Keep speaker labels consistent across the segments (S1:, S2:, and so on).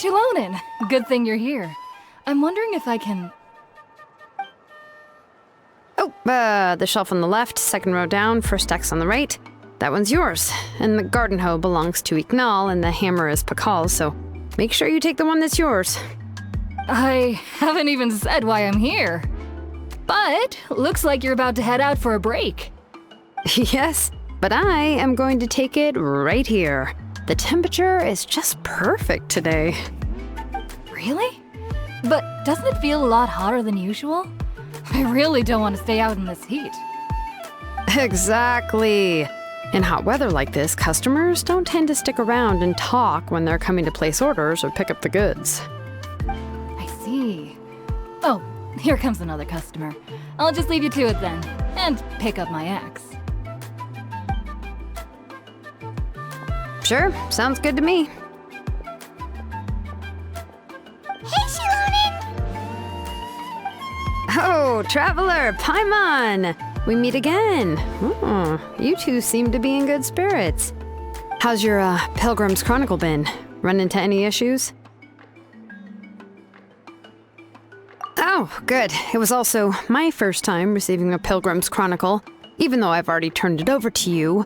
S1: Shilonen! Good thing you're here. I'm wondering if I can...
S2: Oh, the shelf on the left, second row down, first X on the right. That one's yours. And the garden hoe belongs to Ignal, and the hammer is Pakal's, so make sure you take the one that's yours.
S1: I haven't even said why I'm here. But looks like you're about to head out for a break.
S2: Yes, but I am going to take it right here. The temperature is just perfect today.
S1: Really? But doesn't it feel a lot hotter than usual? I really don't want to stay out in this heat.
S2: Exactly. In hot weather like this, customers don't tend to stick around and talk when they're coming to place orders or pick up the goods.
S1: I see. Oh, here comes another customer. I'll just leave you to it then, and pick up my axe.
S2: Sure, sounds good to me.
S3: Hey, Shilonen!
S2: Oh, traveler, Paimon! We meet again. You two seem to be in good spirits. How's your Pilgrim's Chronicle been? Run into any issues? Oh, good. It was also my first time receiving a Pilgrim's Chronicle, even though I've already turned it over to you.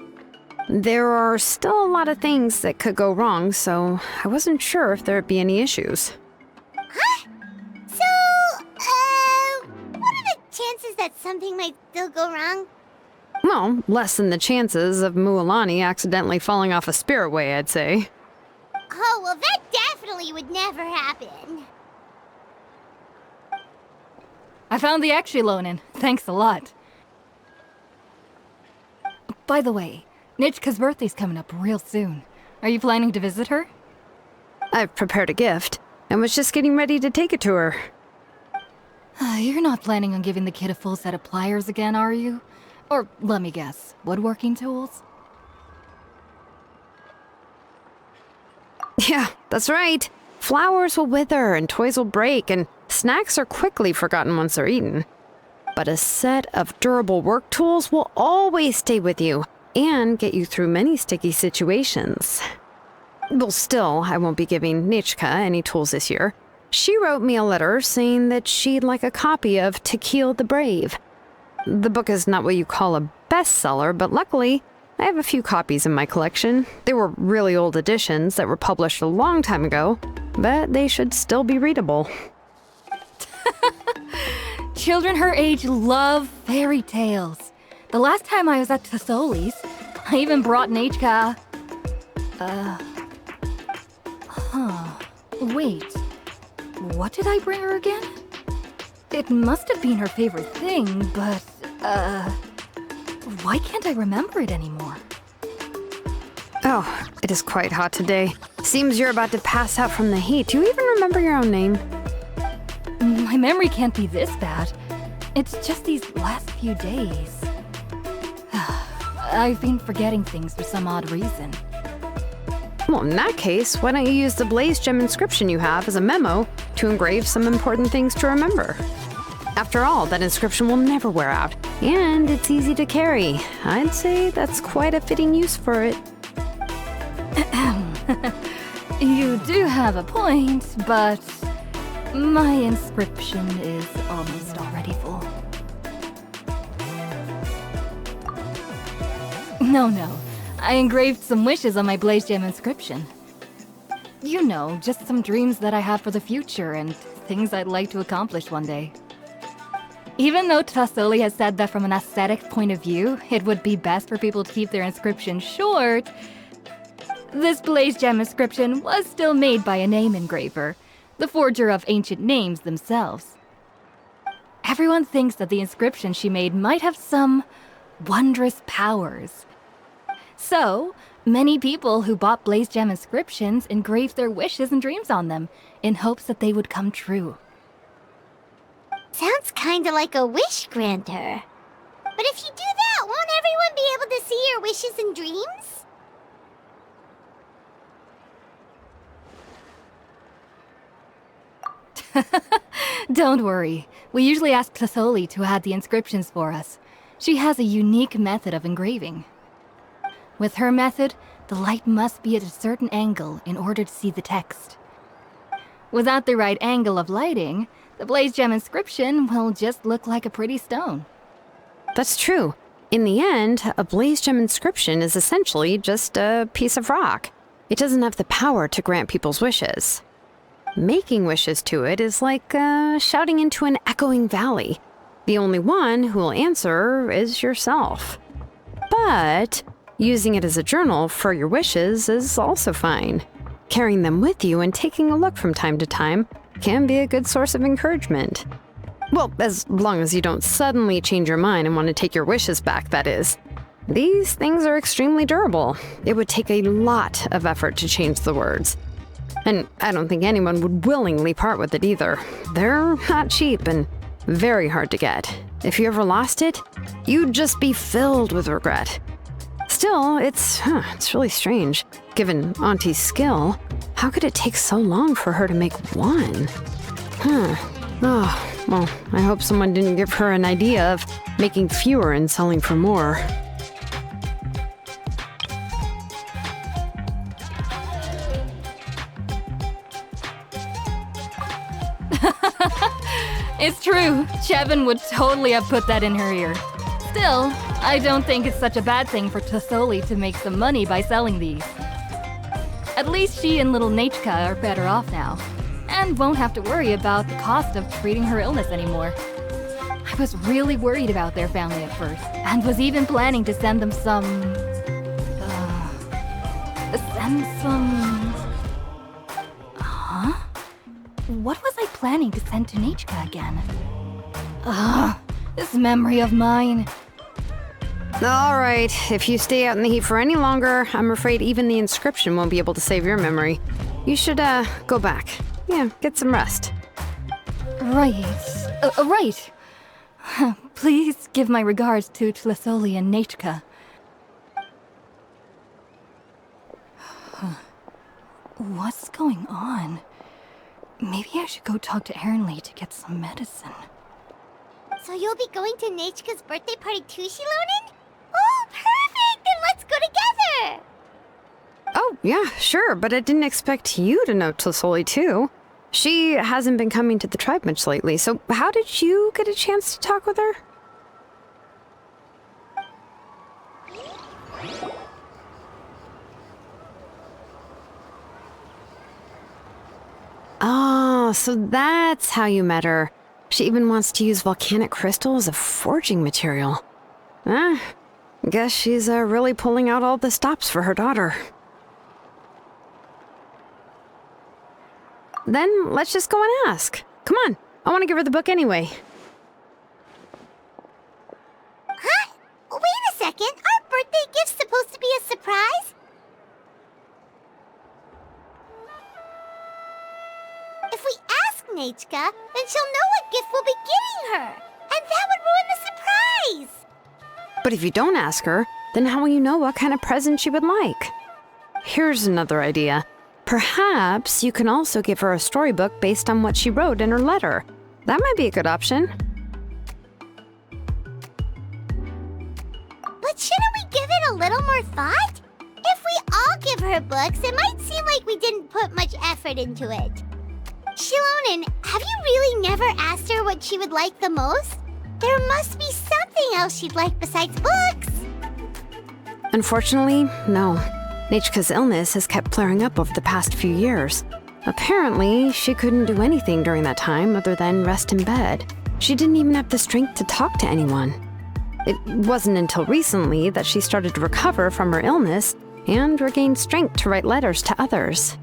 S2: There are still a lot of things that could go wrong, so I wasn't sure if there'd be any issues.
S3: Huh? So, what are the chances that something might still go wrong?
S2: Well, less than the chances of Mualani accidentally falling off a spiritway, I'd say.
S3: Oh, well, that definitely would never happen.
S1: I found the axe, Shilonen. Thanks a lot. By the way, Nichka's birthday's coming up real soon. Are you planning to visit her?
S2: I've prepared a gift, and was just getting ready to take it to her.
S1: You're not planning on giving the kid a full set of pliers again, are you? Or, let me guess, woodworking tools?
S2: Yeah, that's right. Flowers will wither, and toys will break, and snacks are quickly forgotten once they're eaten. But a set of durable work tools will always stay with you, and get you through many sticky situations. Well, still, I won't be giving Nichka any tools this year. She wrote me a letter saying that she'd like a copy of Tequil the Brave. The book is not what you call a bestseller, but luckily, I have a few copies in my collection. They were really old editions that were published a long time ago, but they should still be readable.
S1: Children her age love fairy tales. The last time I was at Tasoli's, I even brought Nichka... Wait. What did I bring her again? It must have been her favorite thing, but, why can't I remember it anymore?
S2: Oh, it is quite hot today. Seems you're about to pass out from the heat. Do you even remember your own name?
S1: My memory can't be this bad. It's just these last few days. I've been forgetting things for some odd reason.
S2: Well, in that case, why don't you use the Blaze Gem inscription you have as a memo to engrave some important things to remember? After all, that inscription will never wear out, and it's easy to carry. I'd say that's quite a fitting use for it.
S1: You do have a point, but my inscription is almost already full. No. I engraved some wishes on my Blaze Gem inscription. You know, just some dreams that I have for the future and things I'd like to accomplish one day. Even though Tasoli has said that from an aesthetic point of view, it would be best for people to keep their inscription short, this Blaze Gem inscription was still made by a name engraver, the forger of ancient names themselves. Everyone thinks that the inscription she made might have some wondrous powers. So, many people who bought Blaze Gem inscriptions engraved their wishes and dreams on them, in hopes that they would come true.
S3: Sounds kinda like a wish granter. But if you do that, won't everyone be able to see your wishes and dreams?
S1: Don't worry. We usually ask Tasoli to add the inscriptions for us. She has a unique method of engraving. With her method, the light must be at a certain angle in order to see the text. Without the right angle of lighting, the blaze gem inscription will just look like a pretty stone.
S2: That's true. In the end, a blaze gem inscription is essentially just a piece of rock. It doesn't have the power to grant people's wishes. Making wishes to it is like shouting into an echoing valley. The only one who will answer is yourself. But using it as a journal for your wishes is also fine. Carrying them with you and taking a look from time to time can be a good source of encouragement. Well, as long as you don't suddenly change your mind and want to take your wishes back, that is. These things are extremely durable. It would take a lot of effort to change the words. And I don't think anyone would willingly part with it either. They're not cheap and very hard to get. If you ever lost it, you'd just be filled with regret. Still, it's really strange. Given Auntie's skill, how could it take so long for her to make one? Oh, well, I hope someone didn't give her an idea of making fewer and selling for more.
S1: It's true. Chevin would totally have put that in her ear. Still, I don't think it's such a bad thing for Tasoli to make some money by selling these. At least she and little Nachka are better off now, and won't have to worry about the cost of treating her illness anymore. I was really worried about their family at first, and was even planning to send them some... Huh? What was I planning to send to Nachka again? This memory of mine.
S2: All right, if you stay out in the heat for any longer, I'm afraid even the inscription won't be able to save your memory. You should, go back. Yeah, get some rest.
S1: Right. Right. Please give my regards to Tlasoli and Nachka. What's going on? Maybe I should go talk to Ernly to get some medicine.
S3: So you'll be going to Nachka's birthday party too, Shilonen? Oh, perfect! Then let's go together!
S2: Oh, yeah, sure, but I didn't expect you to know Tlasoli too. She hasn't been coming to the tribe much lately, so how did you get a chance to talk with her? Oh, so that's how you met her. She even wants to use volcanic crystal as a forging material. Guess she's really pulling out all the stops for her daughter. Then let's just go and ask. Come on, I want to give her the book anyway.
S3: Huh? Wait a second, aren't birthday gifts supposed to be a surprise? If we ask Nachka, then she'll know what gift we'll be getting her, and that would ruin the surprise!
S2: But if you don't ask her, then how will you know what kind of present she would like? Here's another idea. Perhaps you can also give her a storybook based on what she wrote in her letter. That might be a good option.
S3: But shouldn't we give it a little more thought? If we all give her books, it might seem like we didn't put much effort into it. Shilonen, have you really never asked her what she would like the most? There must be something else she'd like besides books.
S2: Unfortunately, no. Nachka's illness has kept flaring up over the past few years. Apparently, she couldn't do anything during that time other than rest in bed. She didn't even have the strength to talk to anyone. It wasn't until recently that she started to recover from her illness and regained strength to write letters to others.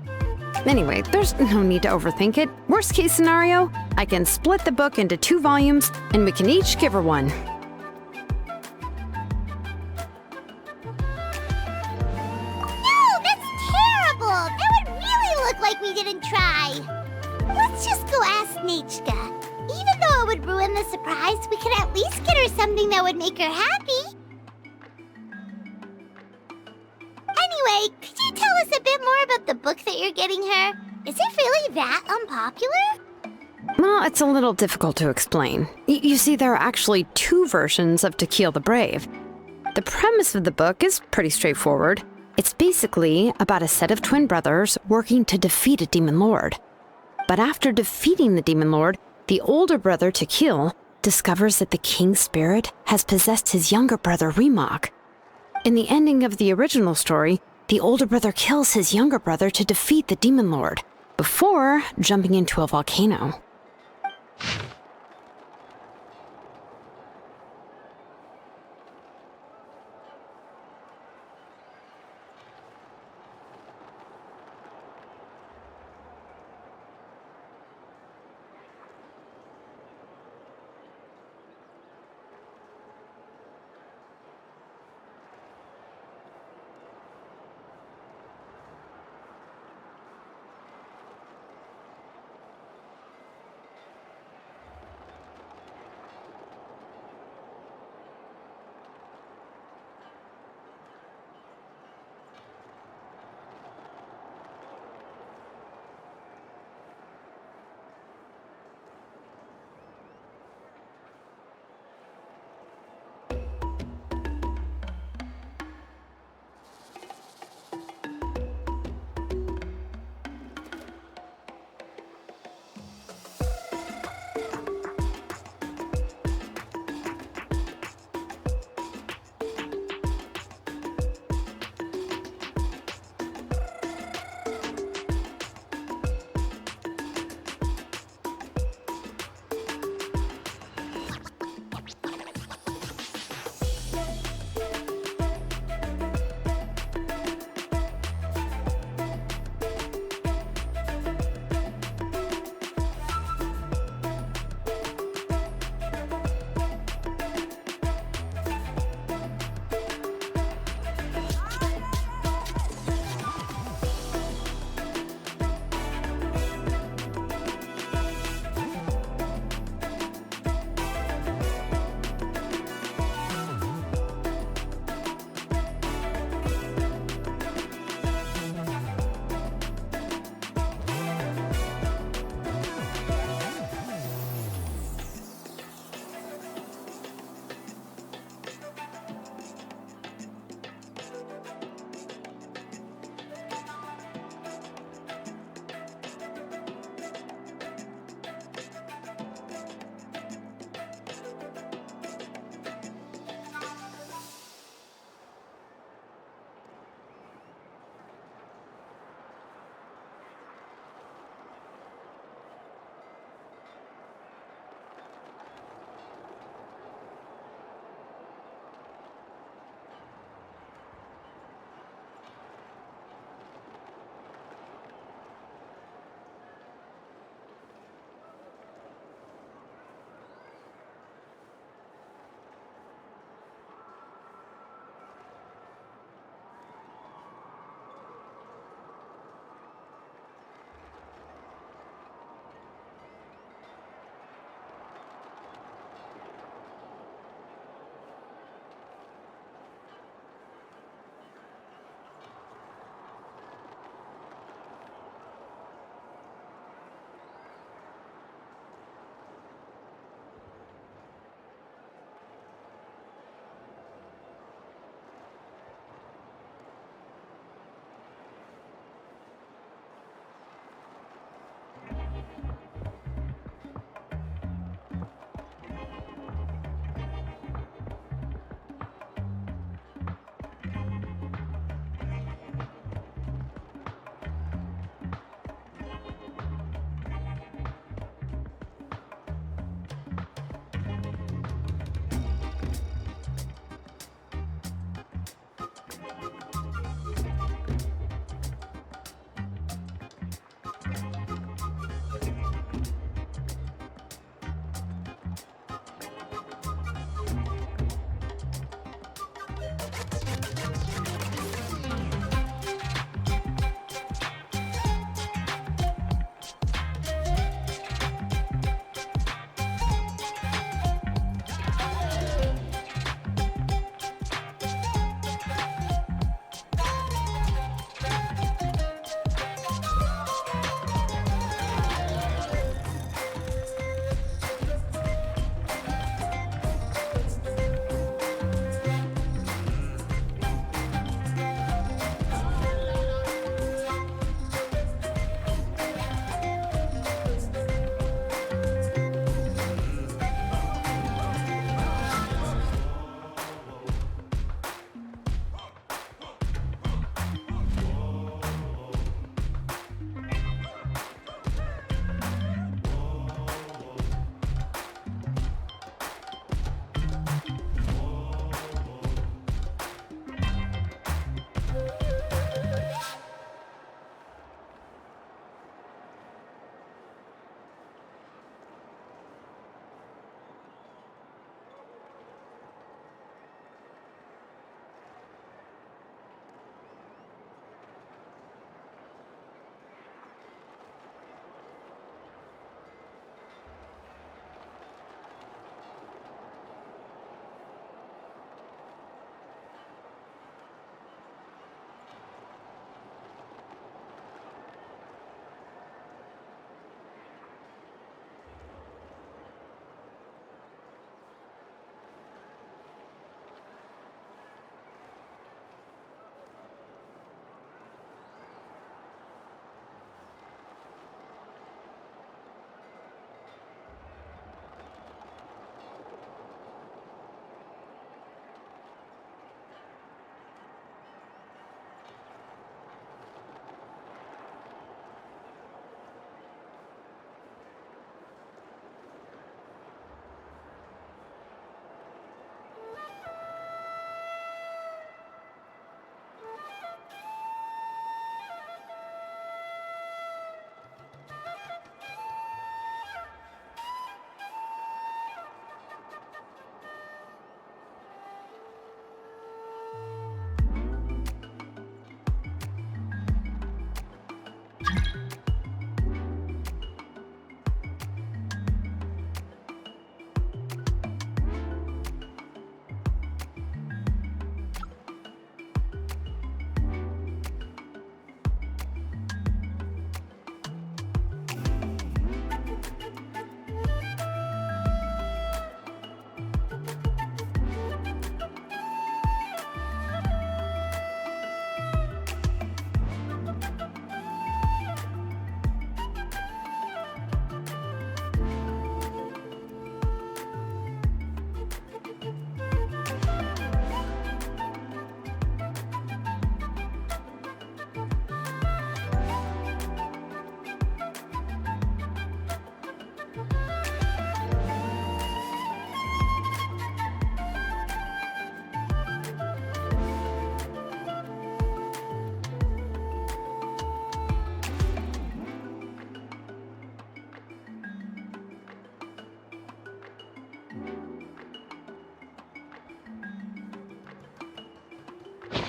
S2: Anyway, there's no need to overthink it. Worst case scenario, I can split the book into 2 volumes and we can each give her one.
S3: No, that's terrible! That would really look like we didn't try. Let's just go ask Nachka. Even though it would ruin the surprise, we could at least get her something that would make her happy. Anyway, could you tell us a bit more about the book that you're getting her? Is it really that unpopular?
S2: Well, it's a little difficult to explain. You see, there are actually 2 versions of To Kill the Brave. The premise of the book is pretty straightforward. It's basically about a set of twin brothers working to defeat a demon lord. But after defeating the demon lord, the older brother Tequil discovers that the king's spirit has possessed his younger brother Remok. In the ending of the original story, the older brother kills his younger brother to defeat the demon lord, before jumping into a volcano.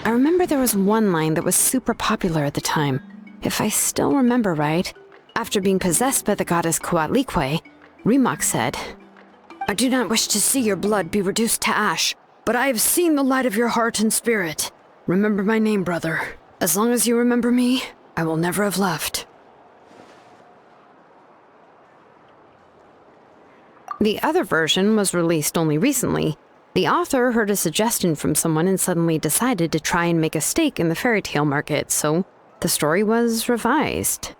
S2: I remember there was one line that was super popular at the time. If I still remember right, after being possessed by the goddess Coatlicue, Rimac said, "I do not wish to see your blood be reduced to ash, but I have seen the light of your heart and spirit. Remember my name, brother. As long as you remember me, I will never have left." The other version was released only recently. The author heard a suggestion from someone and suddenly decided to try and make a stake in the fairy tale market, so the story was revised.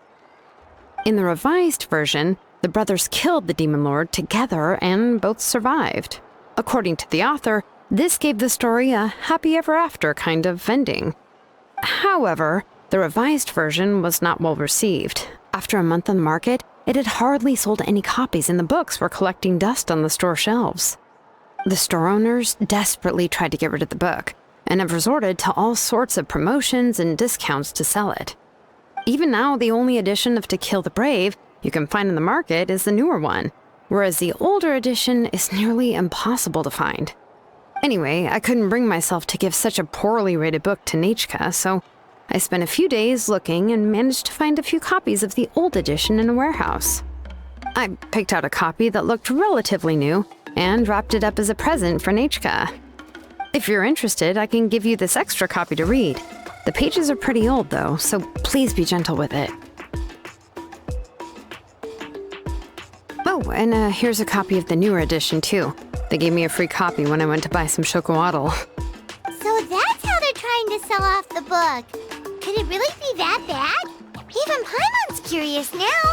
S2: In the revised version, the brothers killed the demon lord together and both survived. According to the author, this gave the story a happy ever after kind of ending. However, the revised version was not well received. After a month on the market, it had hardly sold any copies and the books were collecting dust on the store shelves. The store owners desperately tried to get rid of the book and have resorted to all sorts of promotions and discounts to sell it. Even now, the only edition of To Kill the Brave you can find in the market is the newer one, whereas the older edition is nearly impossible to find. Anyway, I couldn't bring myself to give such a poorly rated book to Nechka, so I spent a few days looking and managed to find a few copies of the old edition in a warehouse. I picked out a copy that looked relatively new and wrapped it up as a present for Nechka. If you're interested, I can give you this extra copy to read. The pages are pretty old though, so please be gentle with it. Oh, and here's a copy of the newer edition too. They gave me a free copy when I went to buy some chocolatl.
S3: So that's how they're trying to sell off the book. Could it really be that bad? Even Paimon's curious now.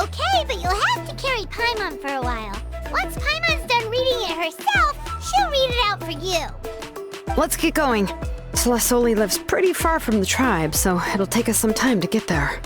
S3: Okay, but you'll have to carry Paimon for a while. Once Paimon's done reading it herself, she'll read it out for you.
S2: Let's get going. Celestoli lives pretty far from the tribe, so it'll take us some time to get there.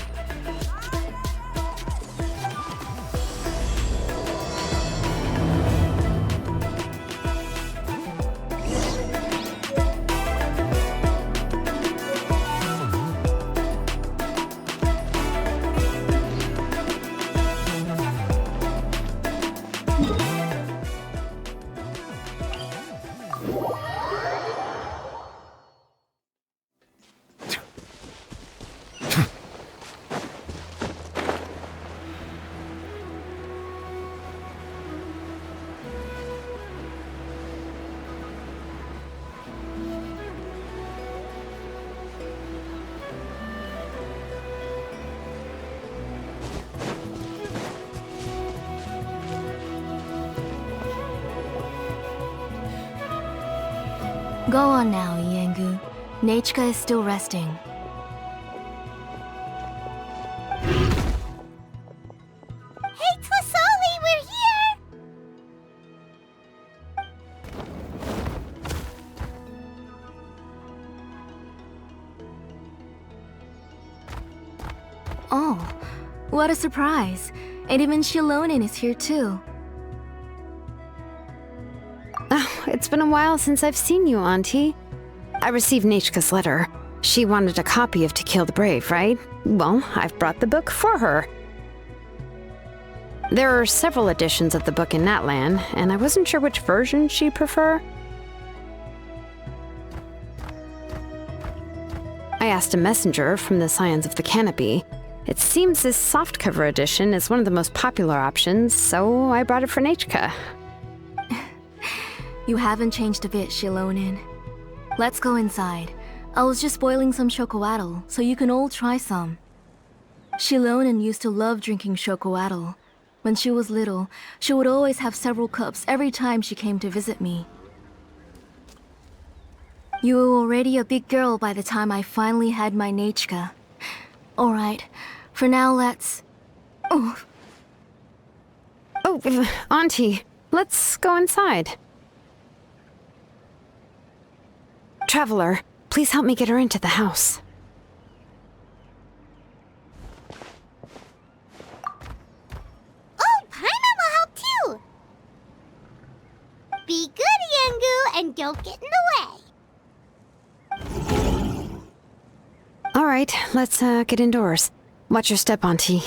S1: Go on now, Iengu. Nechka is still resting.
S3: Hey, Tlasoli, we're here!
S1: Oh, what a surprise. And even Shilonin is here too.
S2: Oh, it's been a while since I've seen you, Auntie. I received Nechka's letter. She wanted a copy of To Kill the Brave, right? Well, I've brought the book for her. There are several editions of the book in Natlan, and I wasn't sure which version she'd prefer. I asked a messenger from the Scions of the Canopy. It seems this softcover edition is one of the most popular options, so I brought it for Nechka.
S1: You haven't changed a bit, Shilonin. Let's go inside. I was just boiling some chocolatl, so you can all try some. Shilonin used to love drinking chocolatl. When she was little, she would always have several cups every time she came to visit me. You were already a big girl by the time I finally had my Nechka. Alright, for now let's... Oh,
S2: Auntie, let's go inside. Traveler, please help me get her into the house.
S3: Oh, Paimon will help too! Be good, Iengu, and don't get in the way.
S2: All right, let's get indoors. Watch your step, Auntie.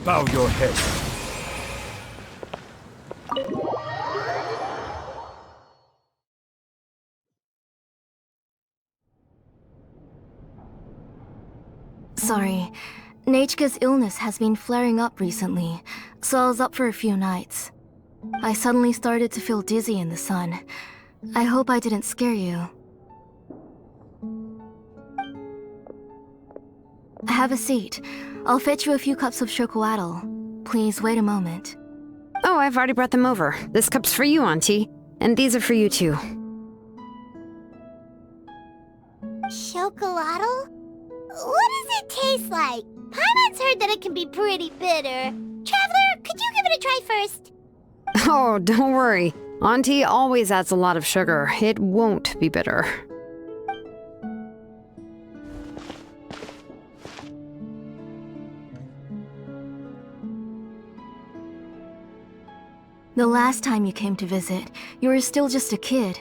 S4: Bow your head.
S1: Sorry. Nechka's illness has been flaring up recently, so I was up for a few nights. I suddenly started to feel dizzy in the sun. I hope I didn't scare you. Have a seat. I'll fetch you a few cups of chocolatl. Please wait a moment.
S2: Oh, I've already brought them over. This cup's for you, Auntie. And these are for you, too.
S3: Chocolatl? What does it taste like? Paimon's heard that it can be pretty bitter. Traveler, could you give it a try first?
S2: Oh, don't worry. Auntie always adds a lot of sugar. It won't be bitter.
S1: The last time you came to visit, you were still just a kid.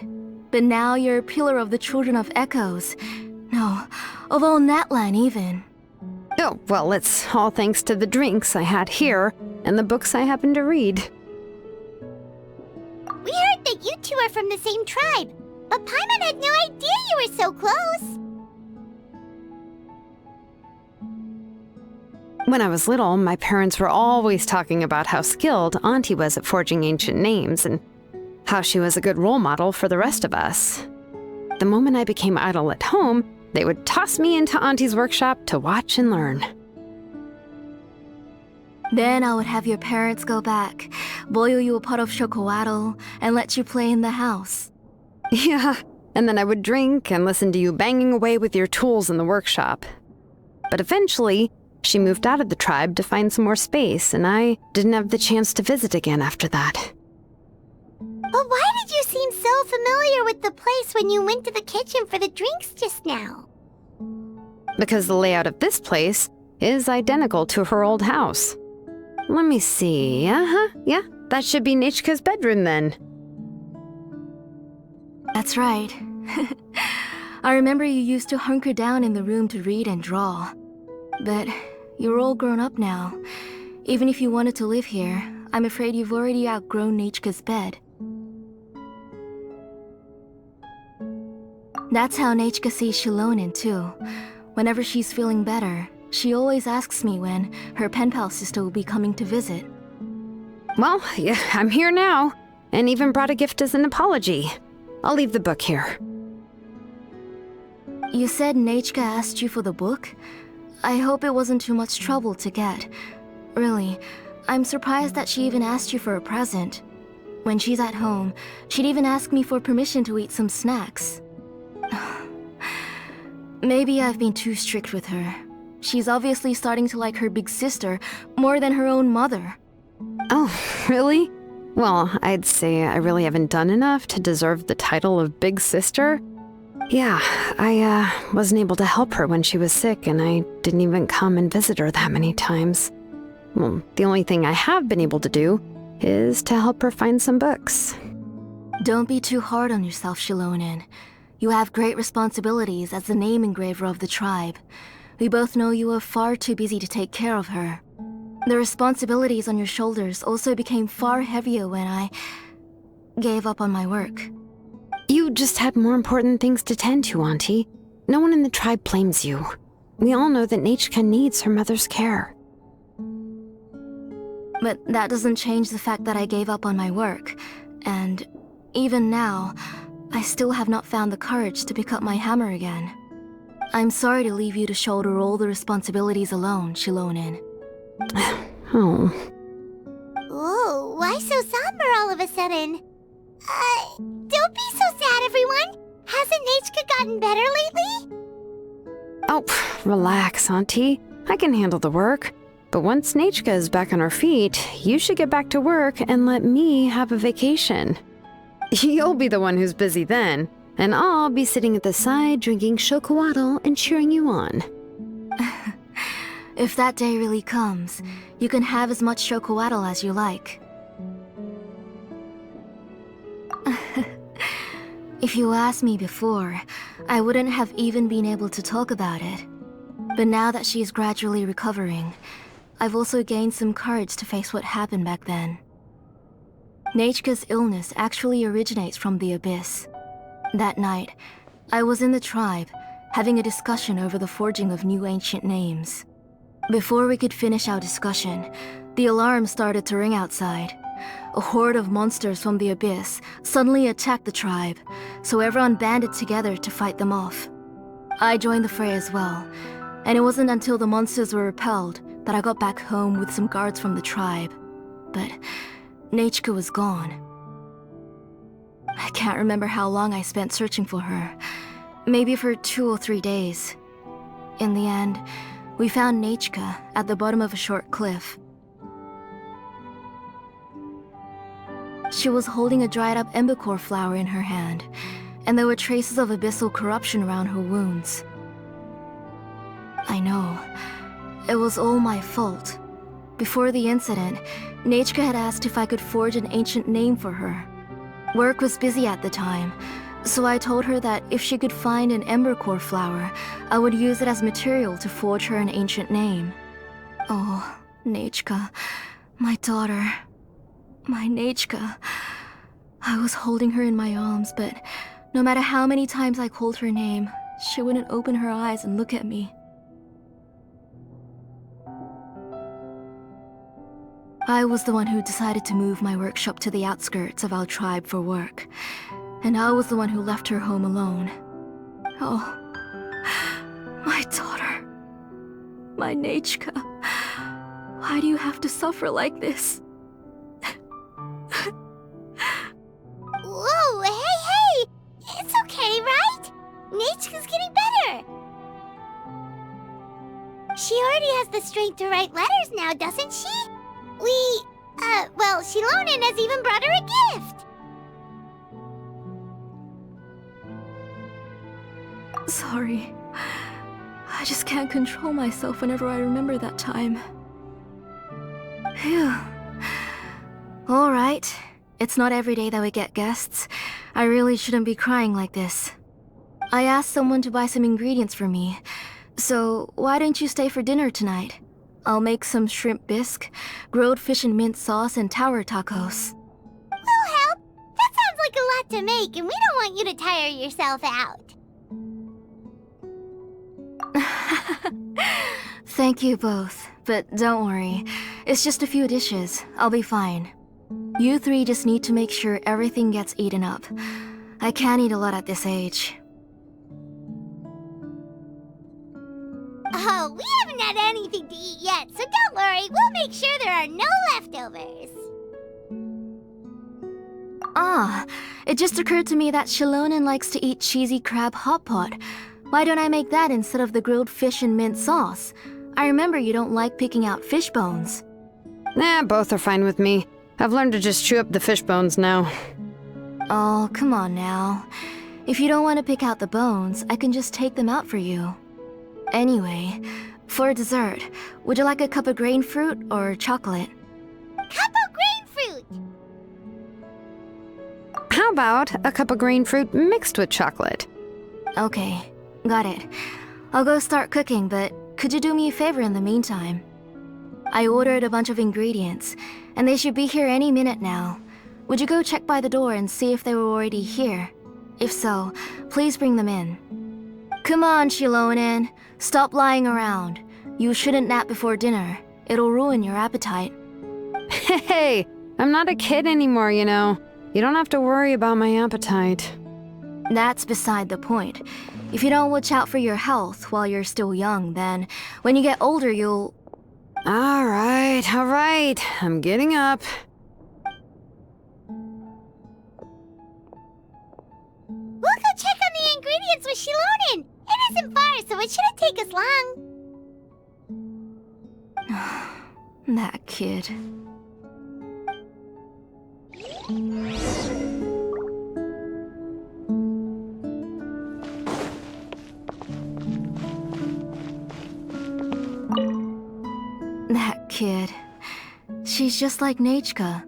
S1: But now you're a pillar of the Children of Echoes. No, of all Natlan even.
S2: Oh, well, it's all thanks to the drinks I had here and the books I happen to read.
S3: We heard that you two are from the same tribe, but Paimon had no idea you were so close.
S2: When I was little, my parents were always talking about how skilled Auntie was at forging ancient names and how she was a good role model for the rest of us. The moment I became idle at home, they would toss me into Auntie's workshop to watch and learn.
S1: Then I would have your parents go back, boil you a pot of chocolatl, and let you play in the house.
S2: Yeah, and then I would drink and listen to you banging away with your tools in the workshop. But eventually, she moved out of the tribe to find some more space, and I didn't have the chance to visit again after that.
S3: But why did you seem so familiar with the place when you went to the kitchen for the drinks just now?
S2: Because the layout of this place is identical to her old house. Let me see. Yeah, that should be Nechka's bedroom then.
S1: That's right. I remember you used to hunker down in the room to read and draw. But you're all grown up now. Even if you wanted to live here, I'm afraid you've already outgrown Nechka's bed. That's how Nechka sees Shilonen too. Whenever she's feeling better, she always asks me when her pen pal sister will be coming to visit.
S2: Well, yeah, I'm here now, and even brought a gift as an apology. I'll leave the book here.
S1: You said Nechka asked you for the book? I hope it wasn't too much trouble to get. Really, I'm surprised that she even asked you for a present. When she's at home, she'd even ask me for permission to eat some snacks. Maybe I've been too strict with her. She's obviously starting to like her big sister more than her own mother.
S2: Oh, really? Well, I'd say I really haven't done enough to deserve the title of big sister. Yeah, I wasn't able to help her when she was sick, and I didn't even come and visit her that many times. Well, the only thing I have been able to do is to help her find some books.
S1: Don't be too hard on yourself, Shilonen. You have great responsibilities as the name engraver of the tribe. We both know you are far too busy to take care of her. The responsibilities on your shoulders also became far heavier when I gave up on my work.
S2: You just had more important things to tend to, Auntie. No one in the tribe blames you. We all know that Nechka needs her mother's care.
S1: But that doesn't change the fact that I gave up on my work. And even now, I still have not found the courage to pick up my hammer again. I'm sorry to leave you to shoulder all the responsibilities alone, Shilonen.
S2: Oh.
S3: Whoa, why so somber all of a sudden? Don't be so sad, everyone. Hasn't Nechka gotten better lately?
S2: Oh, relax, Auntie. I can handle the work. But once Nechka is back on her feet, you should get back to work and let me have a vacation. You'll be the one who's busy then, and I'll be sitting at the side drinking chocolatl and cheering you on.
S1: If that day really comes, you can have as much chocolatl as you like. If you asked me before, I wouldn't have even been able to talk about it. But now that she's gradually recovering,
S4: I've also gained some courage to face what happened back then. Nechka's illness actually originates from the Abyss. That night, I was in the tribe, having a discussion over the forging of new ancient names. Before we could finish our discussion, the alarm started to ring outside. A horde of monsters from the Abyss suddenly attacked the tribe, so everyone banded together to fight them off. I joined the fray as well, and it wasn't until the monsters were repelled that I got back home with some guards from the tribe. But Nechka was gone. I can't remember how long I spent searching for her. Maybe for 2 or 3 days. In the end, we found Nechka at the bottom of a short cliff. She was holding a dried up embercore flower in her hand, and there were traces of abyssal corruption around her wounds. I know. It was all my fault. Before the incident, Nechka had asked if I could forge an ancient name for her. Work was busy at the time, so I told her that if she could find an embercore flower, I would use it as material to forge her an ancient name. Oh, Nechka, my daughter. My Nechka. I was holding her in my arms, but no matter how many times I called her name, she wouldn't open her eyes and look at me. I was the one who decided to move my workshop to the outskirts of our tribe for work, and I was the one who left her home alone. Oh, my daughter. My Nechka. Why do you have to suffer like this?
S3: Whoa, hey! It's okay, right? Nechka's getting better. She already has the strength to write letters now, doesn't she? Well, Shilonen has even brought her a gift.
S4: Sorry. I just can't control myself whenever I remember that time. Phew. Alright. It's not every day that we get guests. I really shouldn't be crying like this. I asked someone to buy some ingredients for me. So, why don't you stay for dinner tonight? I'll make some shrimp bisque, grilled fish and mint sauce, and tower tacos.
S3: We'll help. That sounds like a lot to make, and we don't want you to tire yourself out.
S4: Thank you both, but don't worry. It's just a few dishes. I'll be fine. You three just need to make sure everything gets eaten up. I can't eat a lot at this age.
S3: Oh, we haven't had anything to eat yet, so don't worry. We'll make sure there are no leftovers.
S4: Ah, it just occurred to me that Shilonen likes to eat cheesy crab hot pot. Why don't I make that instead of the grilled fish and mint sauce? I remember you don't like picking out fish bones.
S2: Nah, both are fine with me. I've learned to just chew up the fish bones now.
S4: Oh, come on now. If you don't want to pick out the bones, I can just take them out for you. Anyway, for dessert, would you like a cup of grain fruit or chocolate?
S3: Cup of grain fruit!
S2: How about a cup of green fruit mixed with chocolate?
S4: Okay, got it. I'll go start cooking, but could you do me a favor in the meantime? I ordered a bunch of ingredients, and they should be here any minute now. Would you go check by the door and see if they were already here? If so, please bring them in. Come on, Shilonen. Stop lying around. You shouldn't nap before dinner. It'll ruin your appetite.
S2: Hey, I'm not a kid anymore, you know. You don't have to worry about my appetite.
S4: That's beside the point. If you don't watch out for your health while you're still young, then when you get older, you'll...
S2: All right. I'm getting up.
S3: We'll go check on the ingredients with Shilonen. It isn't far, so it shouldn't take us long.
S4: That kid. That kid. She's just like Nechka.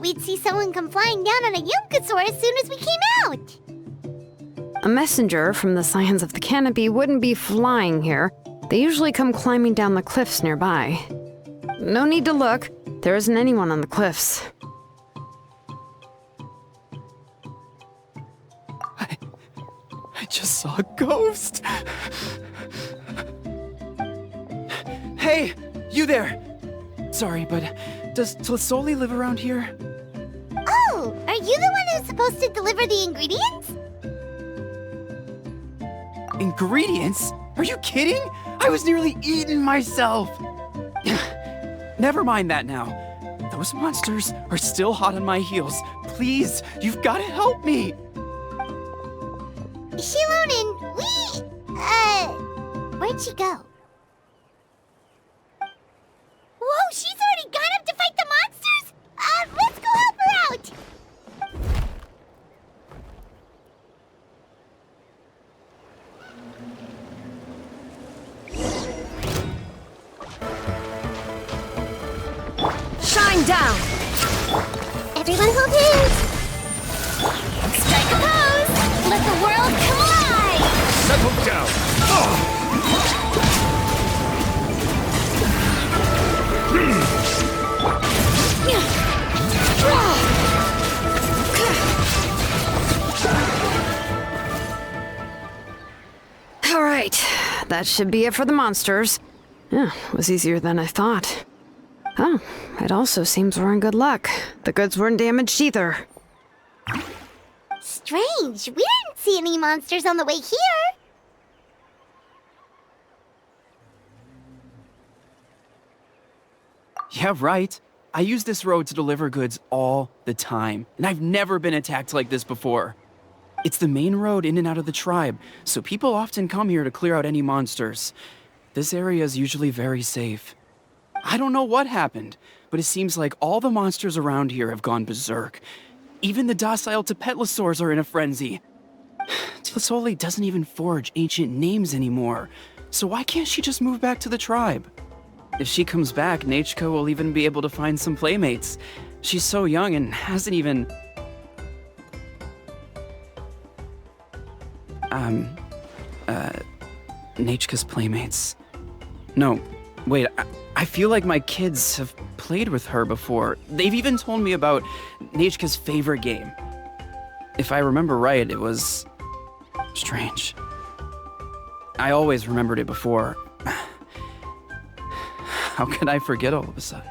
S3: thought we'd see someone come flying down on a Yunkasaur as soon as we came out.
S2: A messenger from the Scions of the Canopy wouldn't be flying here. They usually come climbing down the cliffs nearby. No need to look. There isn't anyone on the cliffs.
S5: I just saw a ghost. Hey, you there! Sorry, but does Tlisoli live around here?
S3: Oh, are you the one who's supposed to deliver the ingredients?
S5: Ingredients? Are you kidding? I was nearly eaten myself! Never mind that now. Those monsters are still hot on my heels. Please, you've got to help me!
S3: Shilonen, where'd she go? Whoa, she's already gone up to fight the monsters? Let's go help her out!
S2: Shine down!
S3: Everyone hold hands! Strike a pose! Let the world come alive!
S6: Settle down!
S2: All right, that should be it for the monsters. Yeah, it was easier than I thought. Oh, it also seems we're in good luck. The goods weren't damaged either.
S3: Strange, we didn't see any monsters on the way here.
S5: Yeah, right. I use this road to deliver goods all the time, and I've never been attacked like this before. It's the main road in and out of the tribe, so people often come here to clear out any monsters. This area is usually very safe. I don't know what happened, but it seems like all the monsters around here have gone berserk. Even the docile Tepetlosaurs are in a frenzy. Tlisoli doesn't even forge ancient names anymore, so why can't she just move back to the tribe? If she comes back, Nachka will even be able to find some playmates. She's so young and hasn't even... Nachka's playmates. No, wait, I feel like my kids have played with her before. They've even told me about Nachka's favorite game. If I remember right, it was... strange. I always remembered it before. How could I forget all of a sudden?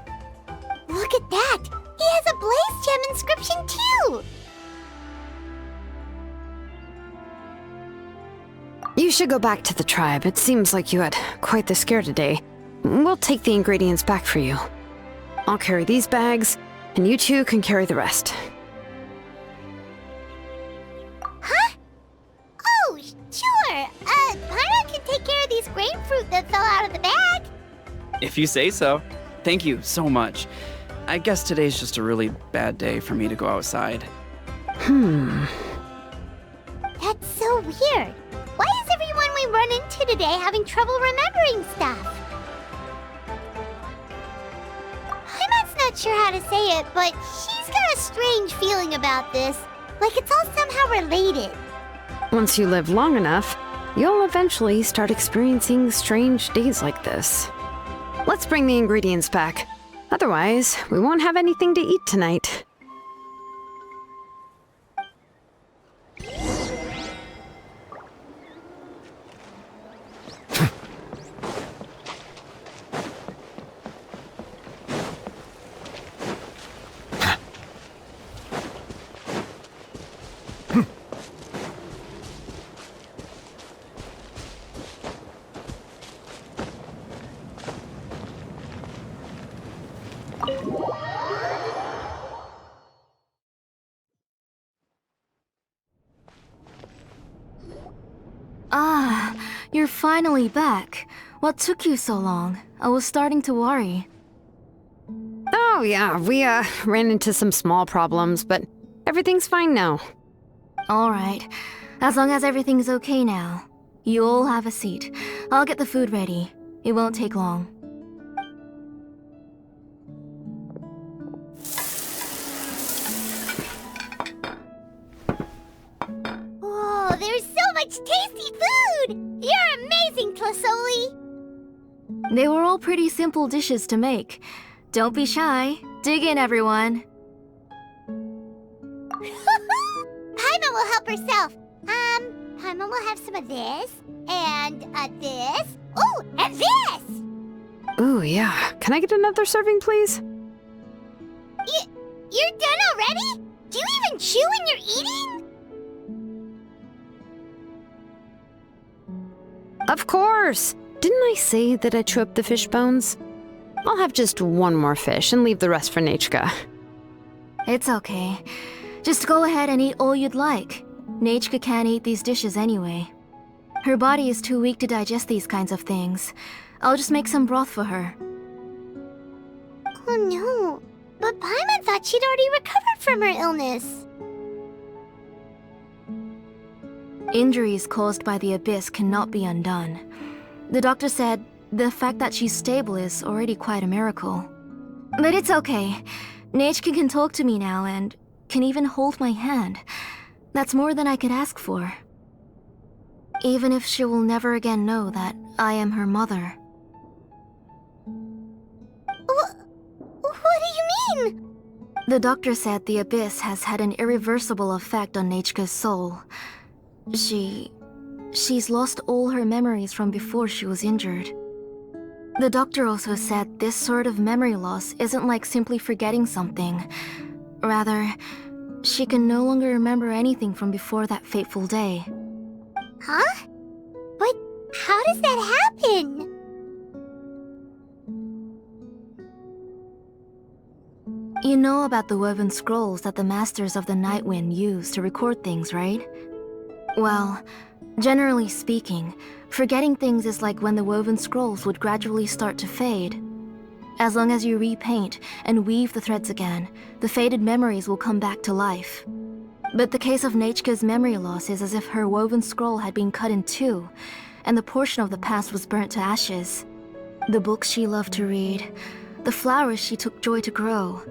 S3: Look at that! He has a blaze gem inscription too!
S2: You should go back to the tribe. It seems like you had quite the scare today. We'll take the ingredients back for you. I'll carry these bags, and you two can carry the rest.
S3: Huh? Oh, sure. Paimon can take care of these grapefruit that fell out of the bag.
S5: If you say so. Thank you so much. I guess today's just a really bad day for me to go outside.
S3: That's so weird. Why is everyone we run into today having trouble remembering stuff? Paimon's not sure how to say it, but she's got a strange feeling about this. Like it's all somehow related.
S2: Once you live long enough, you'll eventually start experiencing strange days like this. Let's bring the ingredients back. Otherwise, we won't have anything to eat tonight.
S4: Ah, you're finally back. What took you so long? I was starting to worry.
S2: Oh yeah, we ran into some small problems, but everything's fine now.
S4: Alright, as long as everything's okay now. You all have a seat. I'll get the food ready. It won't take long.
S3: much tasty food! You're amazing, Tlasoli!
S4: They were all pretty simple dishes to make. Don't be shy. Dig in, everyone.
S3: Paimon will help herself. Paimon will have some of this, and this. Oh, and this!
S2: Ooh, yeah. Can I get another serving, please?
S3: You're done already? Do you even chew when you're eating?
S2: Of course! Didn't I say that I chew up the fish bones? I'll have just one more fish and leave the rest for Nechka.
S4: It's okay. Just go ahead and eat all you'd like. Nechka can't eat these dishes anyway. Her body is too weak to digest these kinds of things. I'll just make some broth for her.
S3: Oh no, but Paimon thought she'd already recovered from her illness.
S4: Injuries caused by the abyss cannot be undone. The doctor said the fact that she's stable is already quite a miracle. But it's okay. Nechka can talk to me now and can even hold my hand. That's more than I could ask for. Even if she will never again know that I am her mother.
S3: What do you mean?
S4: The doctor said the abyss has had an irreversible effect on Nechka's soul. She's lost all her memories from before she was injured. The doctor also said this sort of memory loss isn't like simply forgetting something. Rather, she can no longer remember anything from before that fateful day.
S3: Huh? But how does that happen?
S4: You know about the woven scrolls that the Masters of the Night Wind use to record things, right? Well, generally speaking, forgetting things is like when the woven scrolls would gradually start to fade. As long as you repaint and weave the threads again, the faded memories will come back to life. But the case of Nechka's memory loss is as if her woven scroll had been cut in two, and the portion of the past was burnt to ashes. The books she loved to read, the flowers she took joy to grow,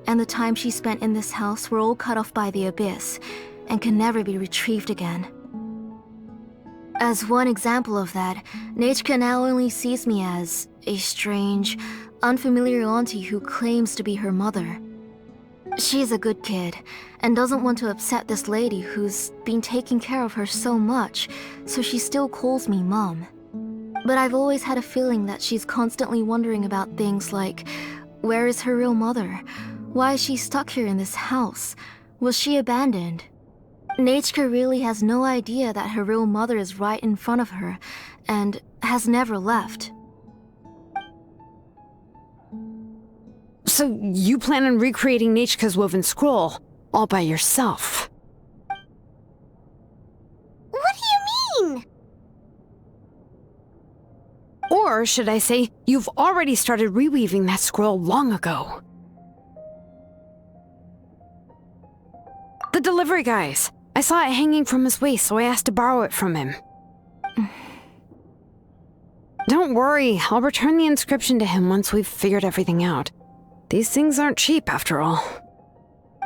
S4: and the time she spent in this house were all cut off by the abyss, and can never be retrieved again. As one example of that, Nechka now only sees me as a strange, unfamiliar auntie who claims to be her mother. She's a good kid, and doesn't want to upset this lady who's been taking care of her so much, so she still calls me Mom. But I've always had a feeling that she's constantly wondering about things like, where is her real mother? Why is she stuck here in this house? Was she abandoned? Nechka really has no idea that her real mother is right in front of her, and has never left.
S2: So you plan on recreating Nechka's woven scroll, all by yourself?
S3: What do you mean?
S2: Or should I say, you've already started reweaving that scroll long ago. The delivery guys. I saw it hanging from his waist, so I asked to borrow it from him. Don't worry, I'll return the inscription to him once we've figured everything out. These things aren't cheap, after all.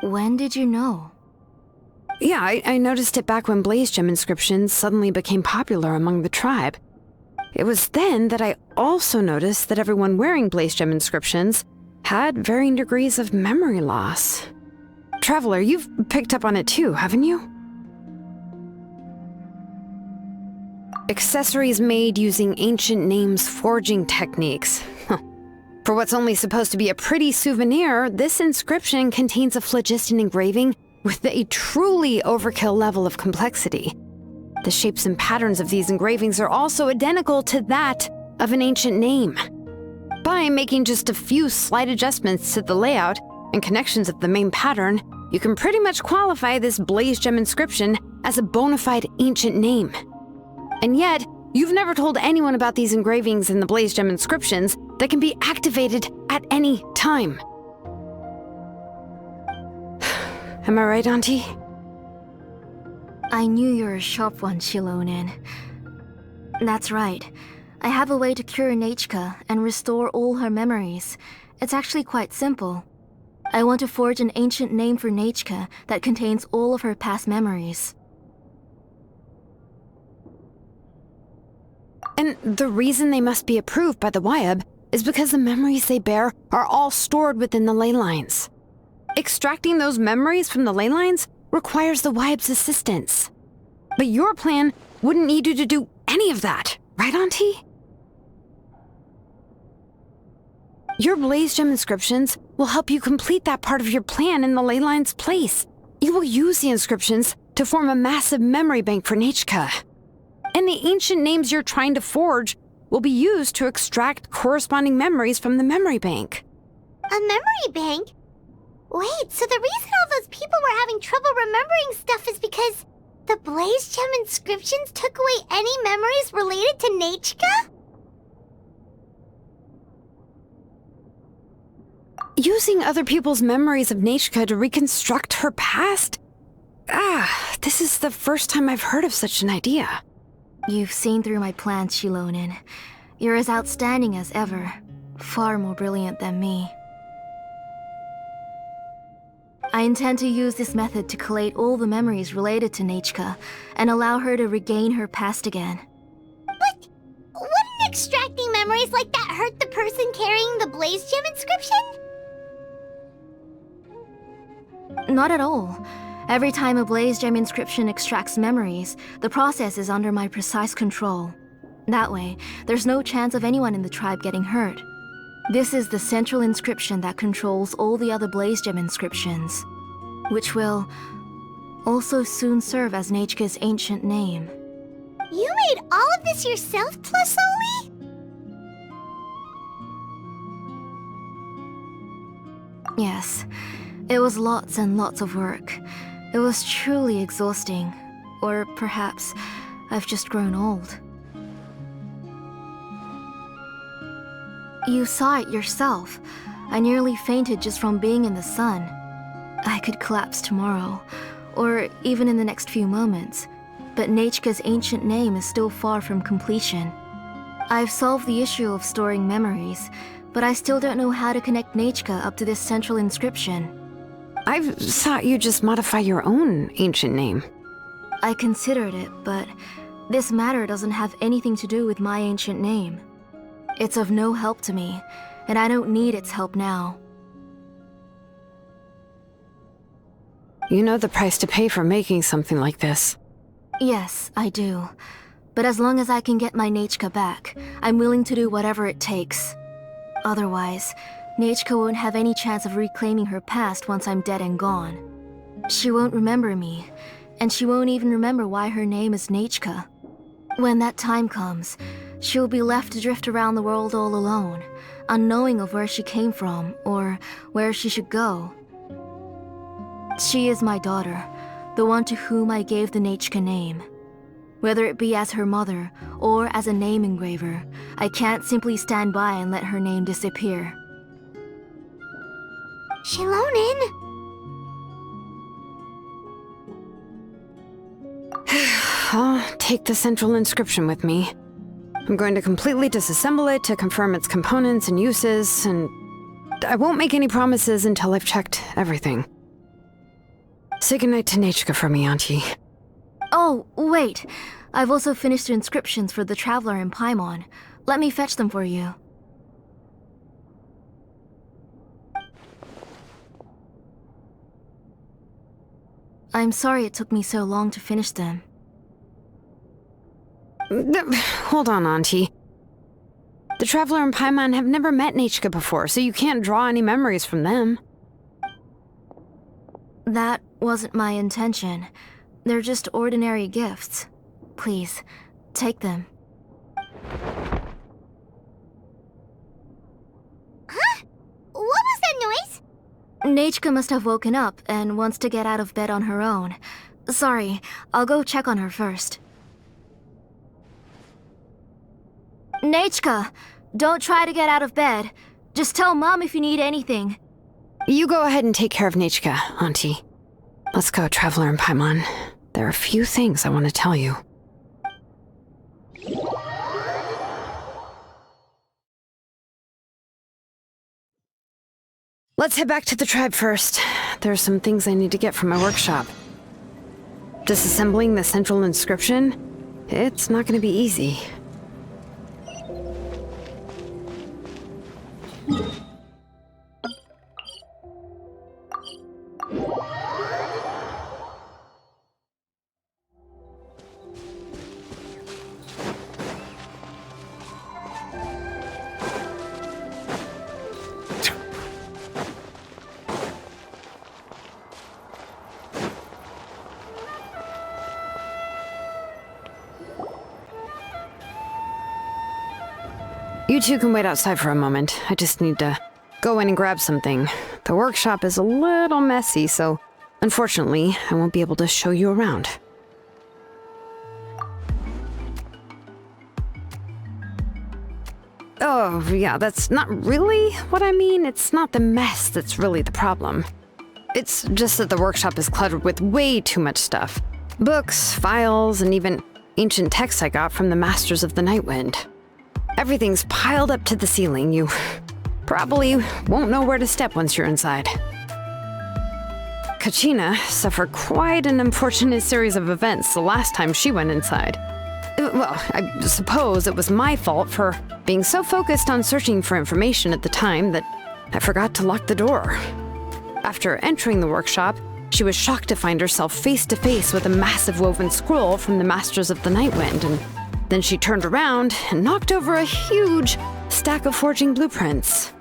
S4: When did you know?
S2: Yeah, I noticed it back when blaze gem inscriptions suddenly became popular among the tribe. It was then that I also noticed that everyone wearing blaze gem inscriptions had varying degrees of memory loss. Traveler, you've picked up on it too, haven't you? Accessories made using ancient names forging techniques. For what's only supposed to be a pretty souvenir, this inscription contains a phlogiston engraving with a truly overkill level of complexity. The shapes and patterns of these engravings are also identical to that of an ancient name. By making just a few slight adjustments to the layout and connections of the main pattern, you can pretty much qualify this blaze gem inscription as a bona fide ancient name. And yet, you've never told anyone about these engravings in the blaze gem inscriptions that can be activated at any time. Am I right, Auntie?
S4: I knew you were a sharp one, Shilonen. That's right. I have a way to cure Nechka and restore all her memories. It's actually quite simple. I want to forge an ancient name for Nechka that contains all of her past memories.
S2: And the reason they must be approved by the Wyab is because the memories they bear are all stored within the ley lines. Extracting those memories from the ley lines requires the Wyab's assistance. But your plan wouldn't need you to do any of that, right, Auntie? Your Blaze Gem inscriptions will help you complete that part of your plan in the ley line's place. You will use the inscriptions to form a massive memory bank for Nechka. And the ancient names you're trying to forge will be used to extract corresponding memories from the memory bank.
S3: A memory bank? Wait, so the reason all those people were having trouble remembering stuff is because the Blaze Gem inscriptions took away any memories related to Nechka?
S2: Using other people's memories of Nechka to reconstruct her past? This is the first time I've heard of such an idea.
S4: You've seen through my plans, Shilonin. You're as outstanding as ever. Far more brilliant than me. I intend to use this method to collate all the memories related to Nechka and allow her to regain her past again.
S3: But wouldn't extracting memories like that hurt the person carrying the Blaze Gem inscription?
S4: Not at all. Every time a Blaze Gem inscription extracts memories, the process is under my precise control. That way, there's no chance of anyone in the tribe getting hurt. This is the central inscription that controls all the other Blaze Gem inscriptions, which will also soon serve as Nechka's ancient name.
S3: You made all of this yourself, Tlasoli?
S4: Yes, it was lots and lots of work. It was truly exhausting. Or perhaps I've just grown old. You saw it yourself. I nearly fainted just from being in the sun. I could collapse tomorrow, or even in the next few moments. But Nechka's ancient name is still far from completion. I've solved the issue of storing memories, but I still don't know how to connect Nechka up to this central inscription.
S2: I've thought you just modify your own ancient name.
S4: I considered it, but this matter doesn't have anything to do with my ancient name. It's of no help to me, and I don't need its help now.
S2: You know the price to pay for making something like this.
S4: Yes, I do. But as long as I can get my Nechka back, I'm willing to do whatever it takes. Otherwise, Nechka won't have any chance of reclaiming her past once I'm dead and gone. She won't remember me, and she won't even remember why her name is Nechka. When that time comes, she'll be left to drift around the world all alone, unknowing of where she came from or where she should go. She is my daughter, the one to whom I gave the Nechka name. Whether it be as her mother or as a name engraver, I can't simply stand by and let her name disappear.
S3: Shilonin!
S2: I'll take the central inscription with me. I'm going to completely disassemble it to confirm its components and uses, and I won't make any promises until I've checked everything. Say goodnight to Nechka for me, Auntie.
S4: Oh, wait. I've also finished the inscriptions for the Traveler in Paimon. Let me fetch them for you. I'm sorry it took me so long to finish them.
S2: Hold on, Auntie. The Traveler and Paimon have never met Nechka before, so you can't draw any memories from them.
S4: That wasn't my intention. They're just ordinary gifts. Please, take them.
S3: Huh? What was that noise?
S4: Nechka must have woken up and wants to get out of bed on her own. Sorry, I'll go check on her first. Nechka, don't try to get out of bed. Just tell Mom if you need anything.
S2: You go ahead and take care of Nechka, Auntie. Let's go, Traveler and Paimon. There are a few things I want to tell you. Let's head back to the tribe first. There are some things I need to get from my workshop. Disassembling the central inscription? It's not going to be easy. You two can wait outside for a moment. I just need to go in and grab something. The workshop is a little messy, so unfortunately, I won't be able to show you around. Oh, yeah, that's not really what I mean. It's not the mess that's really the problem. It's just that the workshop is cluttered with way too much stuff. Books, files, and even ancient texts I got from the Masters of the Nightwind. Everything's piled up to the ceiling. You probably won't know where to step once you're inside. Kachina suffered quite an unfortunate series of events the last time she went inside. Well, I suppose it was my fault for being so focused on searching for information at the time that I forgot to lock the door. After entering the workshop, she was shocked to find herself face to face with a massive woven scroll from the Masters of the Nightwind, and then she turned around and knocked over a huge stack of forging blueprints.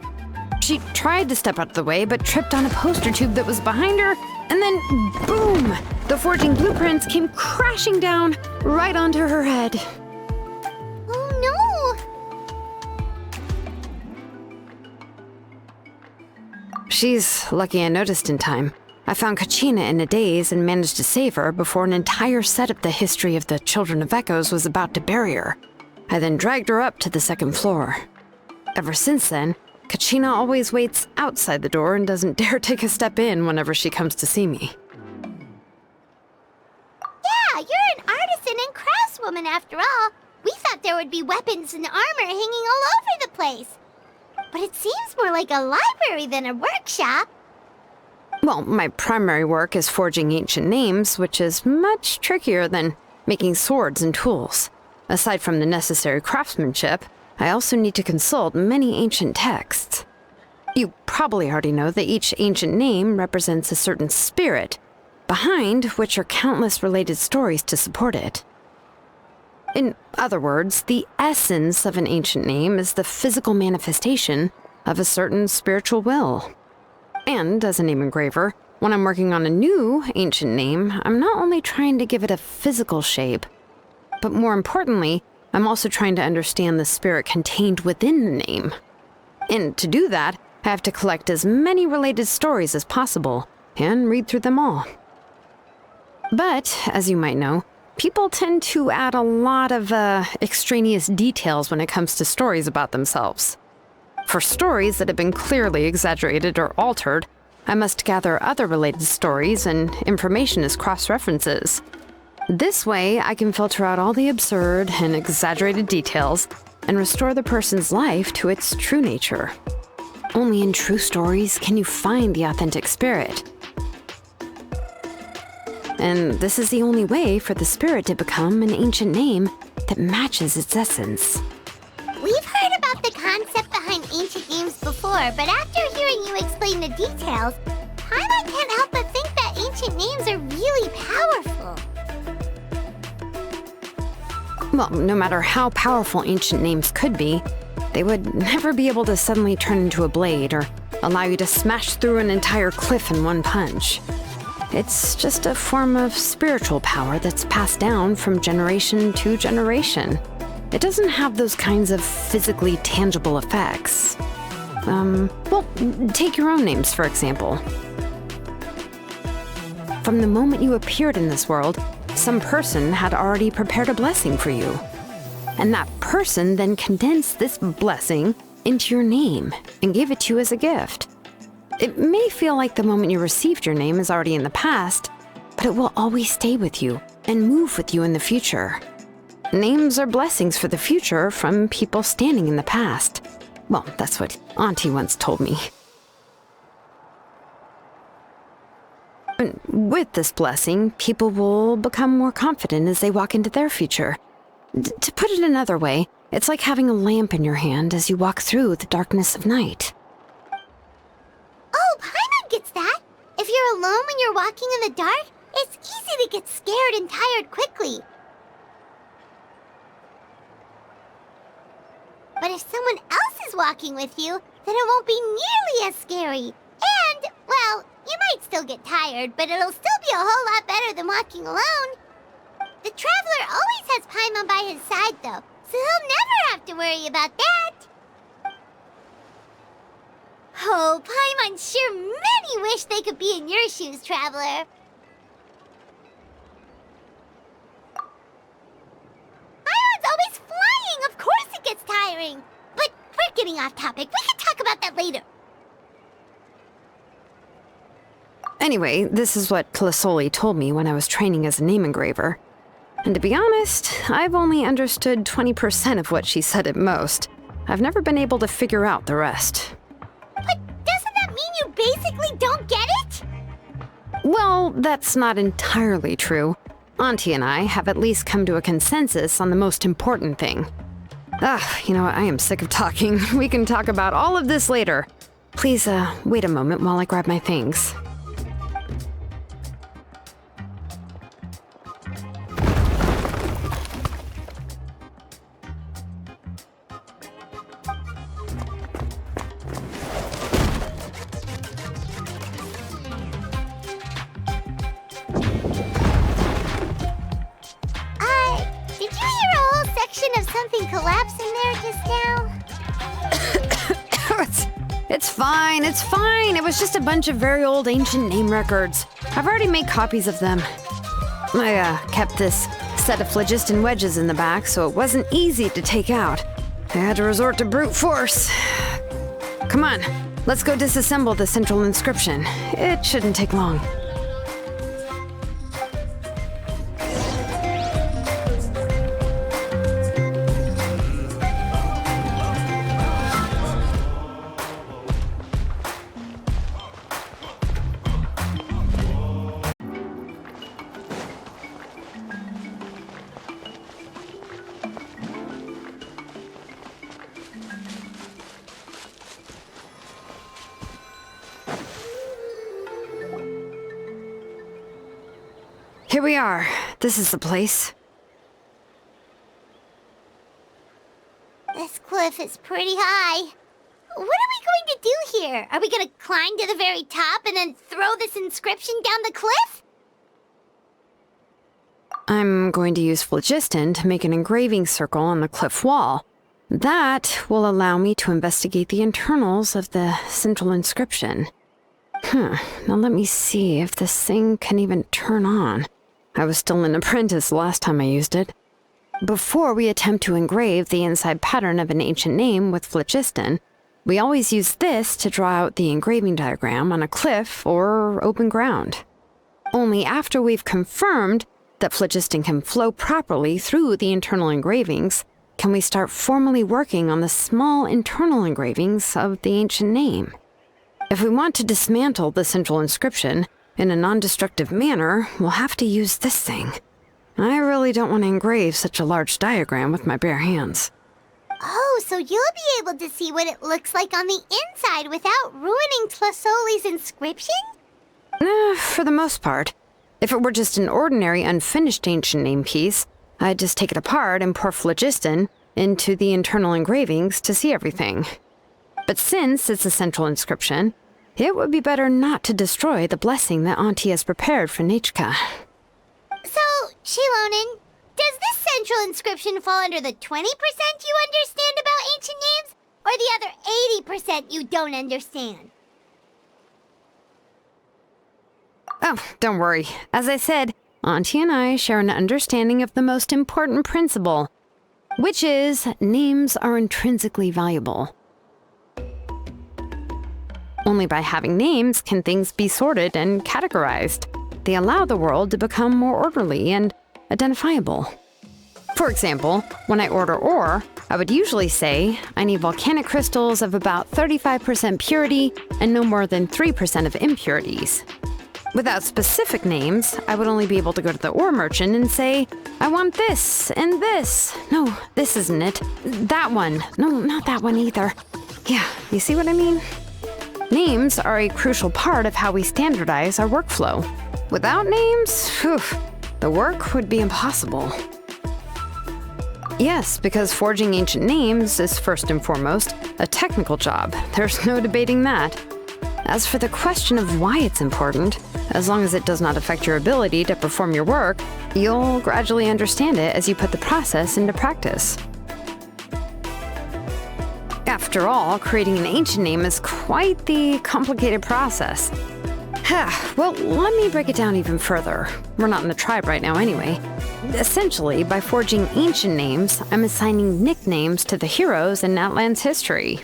S2: She tried to step out of the way, but tripped on a poster tube that was behind her, and then boom! The forging blueprints came crashing down right onto her head.
S3: Oh no!
S2: She's lucky I noticed in time. I found Kachina in a daze and managed to save her before an entire set of the history of the Children of Echoes was about to bury her. I then dragged her up to the second floor. Ever since then, Kachina always waits outside the door and doesn't dare take a step in whenever she comes to see me.
S3: Yeah, you're an artisan and craftswoman after all. We thought there would be weapons and armor hanging all over the place. But it seems more like a library than a workshop.
S2: Well, my primary work is forging ancient names, which is much trickier than making swords and tools. Aside from the necessary craftsmanship, I also need to consult many ancient texts. You probably already know that each ancient name represents a certain spirit, behind which are countless related stories to support it. In other words, the essence of an ancient name is the physical manifestation of a certain spiritual will. And as a name engraver, when I'm working on a new ancient name, I'm not only trying to give it a physical shape, but more importantly, I'm also trying to understand the spirit contained within the name. And to do that, I have to collect as many related stories as possible and read through them all. But, as you might know, people tend to add a lot of extraneous details when it comes to stories about themselves. For stories that have been clearly exaggerated or altered, I must gather other related stories and information as cross-references. This way, I can filter out all the absurd and exaggerated details and restore the person's life to its true nature. Only in true stories can you find the authentic spirit. And this is the only way for the spirit to become an ancient name that matches its essence.
S3: We've heard about the concept behind ancient names before, but after hearing you explain the details, Paimon can't help but think that ancient names are really powerful.
S2: Well, no matter how powerful ancient names could be, they would never be able to suddenly turn into a blade or allow you to smash through an entire cliff in one punch. It's just a form of spiritual power that's passed down from generation to generation. It doesn't have those kinds of physically tangible effects. Well, take your own names, for example. From the moment you appeared in this world, some person had already prepared a blessing for you. And that person then condensed this blessing into your name and gave it to you as a gift. It may feel like the moment you received your name is already in the past, but it will always stay with you and move with you in the future. Names are blessings for the future from people standing in the past. Well, that's what Auntie once told me. And with this blessing, people will become more confident as they walk into their future. To put it another way, it's like having a lamp in your hand as you walk through the darkness of night.
S3: Oh, Paimon gets that. If you're alone when you're walking in the dark, it's easy to get scared and tired quickly. But if someone else is walking with you, then it won't be nearly as scary. And, well, you might still get tired, but it'll still be a whole lot better than walking alone. The Traveler always has Paimon by his side, though, so he'll never have to worry about that. Oh, Paimon sure many wish they could be in your shoes, Traveler. Paimon's always flying! Of course it gets tiring! But we're getting off topic. We can talk about that later.
S2: Anyway, this is what Clisoli told me when I was training as a name engraver. And to be honest, I've only understood 20% of what she said at most. I've never been able to figure out the rest.
S3: But doesn't that mean you basically don't get it?
S2: Well, that's not entirely true. Auntie and I have at least come to a consensus on the most important thing. You know what? I am sick of talking. We can talk about all of this later. Please, wait a moment while I grab my things.
S3: Did you hear a whole section of something collapse in there just now?
S2: It's fine, it's fine. It was just a bunch of very old ancient name records. I've already made copies of them. I kept this set of phlogiston wedges in the back, so it wasn't easy to take out. I had to resort to brute force. Come on, let's go disassemble the central inscription. It shouldn't take long. Here we are. This is the place.
S3: This cliff is pretty high. What are we going to do here? Are we going to climb to the very top and then throw this inscription down the cliff?
S2: I'm going to use phlogiston to make an engraving circle on the cliff wall. That will allow me to investigate the internals of the central inscription. Now let me see if this thing can even turn on. I was still an apprentice last time I used it. Before we attempt to engrave the inside pattern of an ancient name with phlogiston, we always use this to draw out the engraving diagram on a cliff or open ground. Only after we've confirmed that phlogiston can flow properly through the internal engravings can we start formally working on the small internal engravings of the ancient name. If we want to dismantle the central inscription in a non-destructive manner, we'll have to use this thing. I really don't want to engrave such a large diagram with my bare hands.
S3: Oh, so you'll be able to see what it looks like on the inside without ruining Clisoli's inscription?
S2: For the most part. If it were just an ordinary unfinished ancient name piece, I'd just take it apart and pour phlogiston into the internal engravings to see everything. But since it's a central inscription, it would be better not to destroy the blessing that Auntie has prepared for Nechka.
S3: So, Shilonen, does this central inscription fall under the 20% you understand about ancient names, or the other 80% you don't understand?
S2: Oh, don't worry. As I said, Auntie and I share an understanding of the most important principle, which is names are intrinsically valuable. Only by having names can things be sorted and categorized. They allow the world to become more orderly and identifiable. For example, when I order ore, I would usually say I need volcanic crystals of about 35% purity and no more than 3% of impurities. Without specific names, I would only be able to go to the ore merchant and say, I want this and this. No, this isn't it. That one. No, not that one either. Yeah, you see what I mean? Names are a crucial part of how we standardize our workflow. Without names, the work would be impossible. Yes, because forging ancient names is first and foremost a technical job. There's no debating that. As for the question of why it's important, as long as it does not affect your ability to perform your work, you'll gradually understand it as you put the process into practice. After all, creating an ancient name is quite the complicated process. Well, let me break it down even further. We're not in a tribe right now anyway. Essentially, by forging ancient names, I'm assigning nicknames to the heroes in Natlan's history.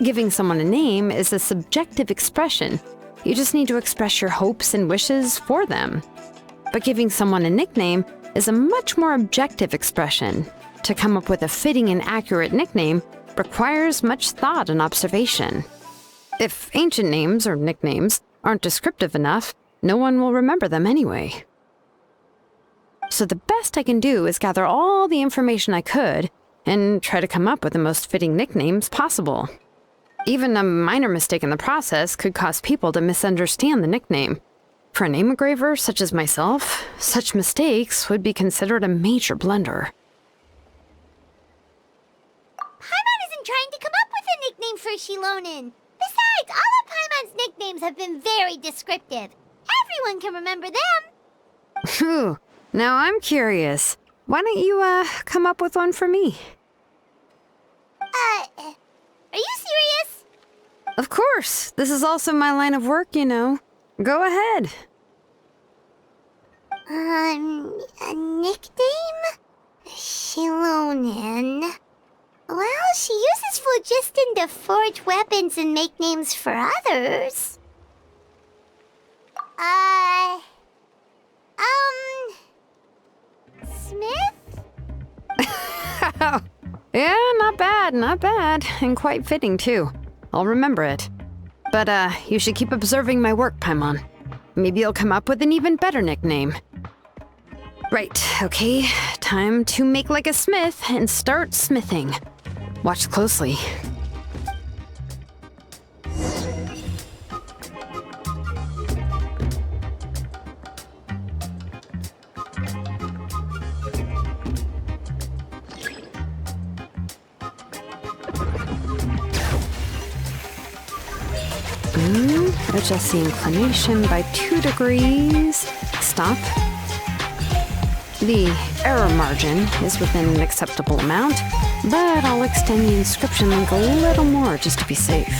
S2: Giving someone a name is a subjective expression. You just need to express your hopes and wishes for them. But giving someone a nickname is a much more objective expression. To come up with a fitting and accurate nickname requires much thought and observation. If ancient names or nicknames aren't descriptive enough, no one will remember them anyway. So the best I can do is gather all the information I could and try to come up with the most fitting nicknames possible. Even a minor mistake in the process could cause people to misunderstand the nickname. For a name engraver such as myself, such mistakes would be considered a major blunder.
S3: Paimon isn't trying to come up with a nickname for Shilonen. Besides, all of Paimon's nicknames have been very descriptive. Everyone can remember them.
S2: Phew. Now I'm curious. Why don't you, come up with one for me?
S3: Are you serious?
S2: Of course. This is also my line of work, you know. Go ahead.
S3: A nickname? Shilonen. Well, she uses phlogiston to forge weapons and make names for others. Smith?
S2: Yeah, not bad, and quite fitting too. I'll remember it. But, you should keep observing my work, Paimon. Maybe you'll come up with an even better nickname. Right, okay, time to make like a smith and start smithing. Watch closely. Adjust the inclination by 2 degrees. Stop. The error margin is within an acceptable amount, but I'll extend the inscription link a little more just to be safe.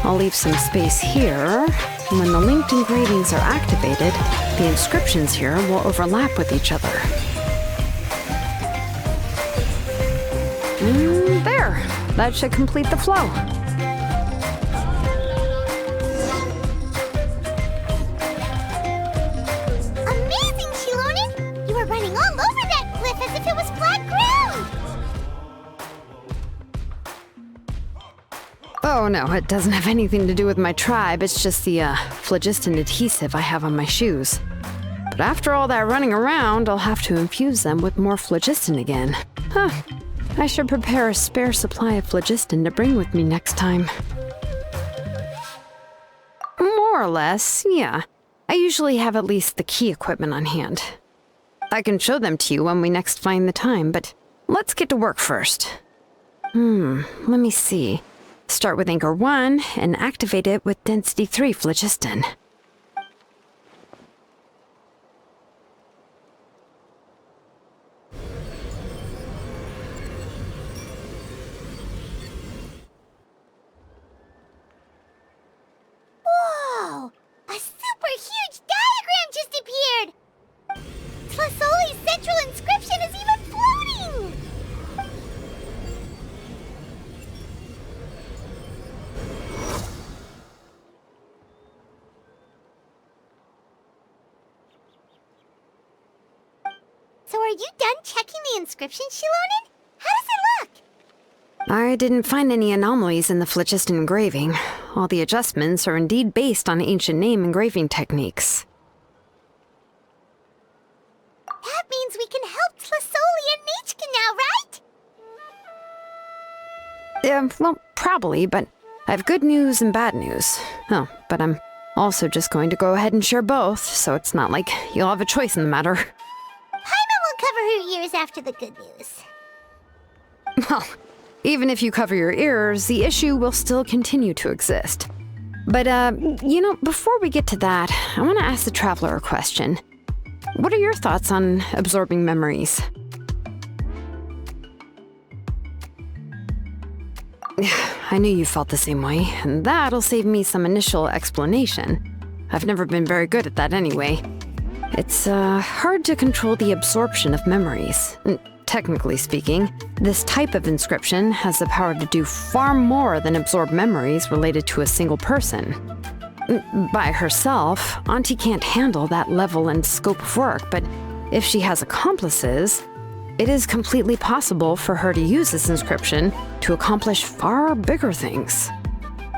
S2: I'll leave some space here. When the linked engravings are activated, the inscriptions here will overlap with each other. There! That should complete the flow.
S3: Amazing, Shilonen! You were running all over that cliff as if it was flat ground!
S2: Oh no, it doesn't have anything to do with my tribe. It's just the phlogiston adhesive I have on my shoes. But after all that running around, I'll have to infuse them with more phlogiston again. I should prepare a spare supply of phlogiston to bring with me next time. More or less, yeah. I usually have at least the key equipment on hand. I can show them to you when we next find the time, but let's get to work first. Let me see. Start with Anchor 1 and activate it with Density 3 phlogiston.
S3: Whoa! A super huge diagram just appeared! Tlasoli's central inscription is even floating! So are you done checking the inscription, Shilonen? How does it look?
S2: I didn't find any anomalies in the phlogiston engraving. All the adjustments are indeed based on ancient name engraving techniques.
S3: That means we can help Tlasoli and Nechka now, right?
S2: Well, probably, but I have good news and bad news. Oh, but I'm also just going to go ahead and share both, so it's not like you'll have a choice in the matter.
S3: Paimon will cover her ears after the good news.
S2: Well, even if you cover your ears, the issue will still continue to exist. But, before we get to that, I want to ask the Traveler a question. What are your thoughts on absorbing memories? I knew you felt the same way, and that'll save me some initial explanation. I've never been very good at that anyway. It's hard to control the absorption of memories. Technically speaking, this type of inscription has the power to do far more than absorb memories related to a single person. By herself, Auntie can't handle that level and scope of work, but if she has accomplices, it is completely possible for her to use this inscription to accomplish far bigger things.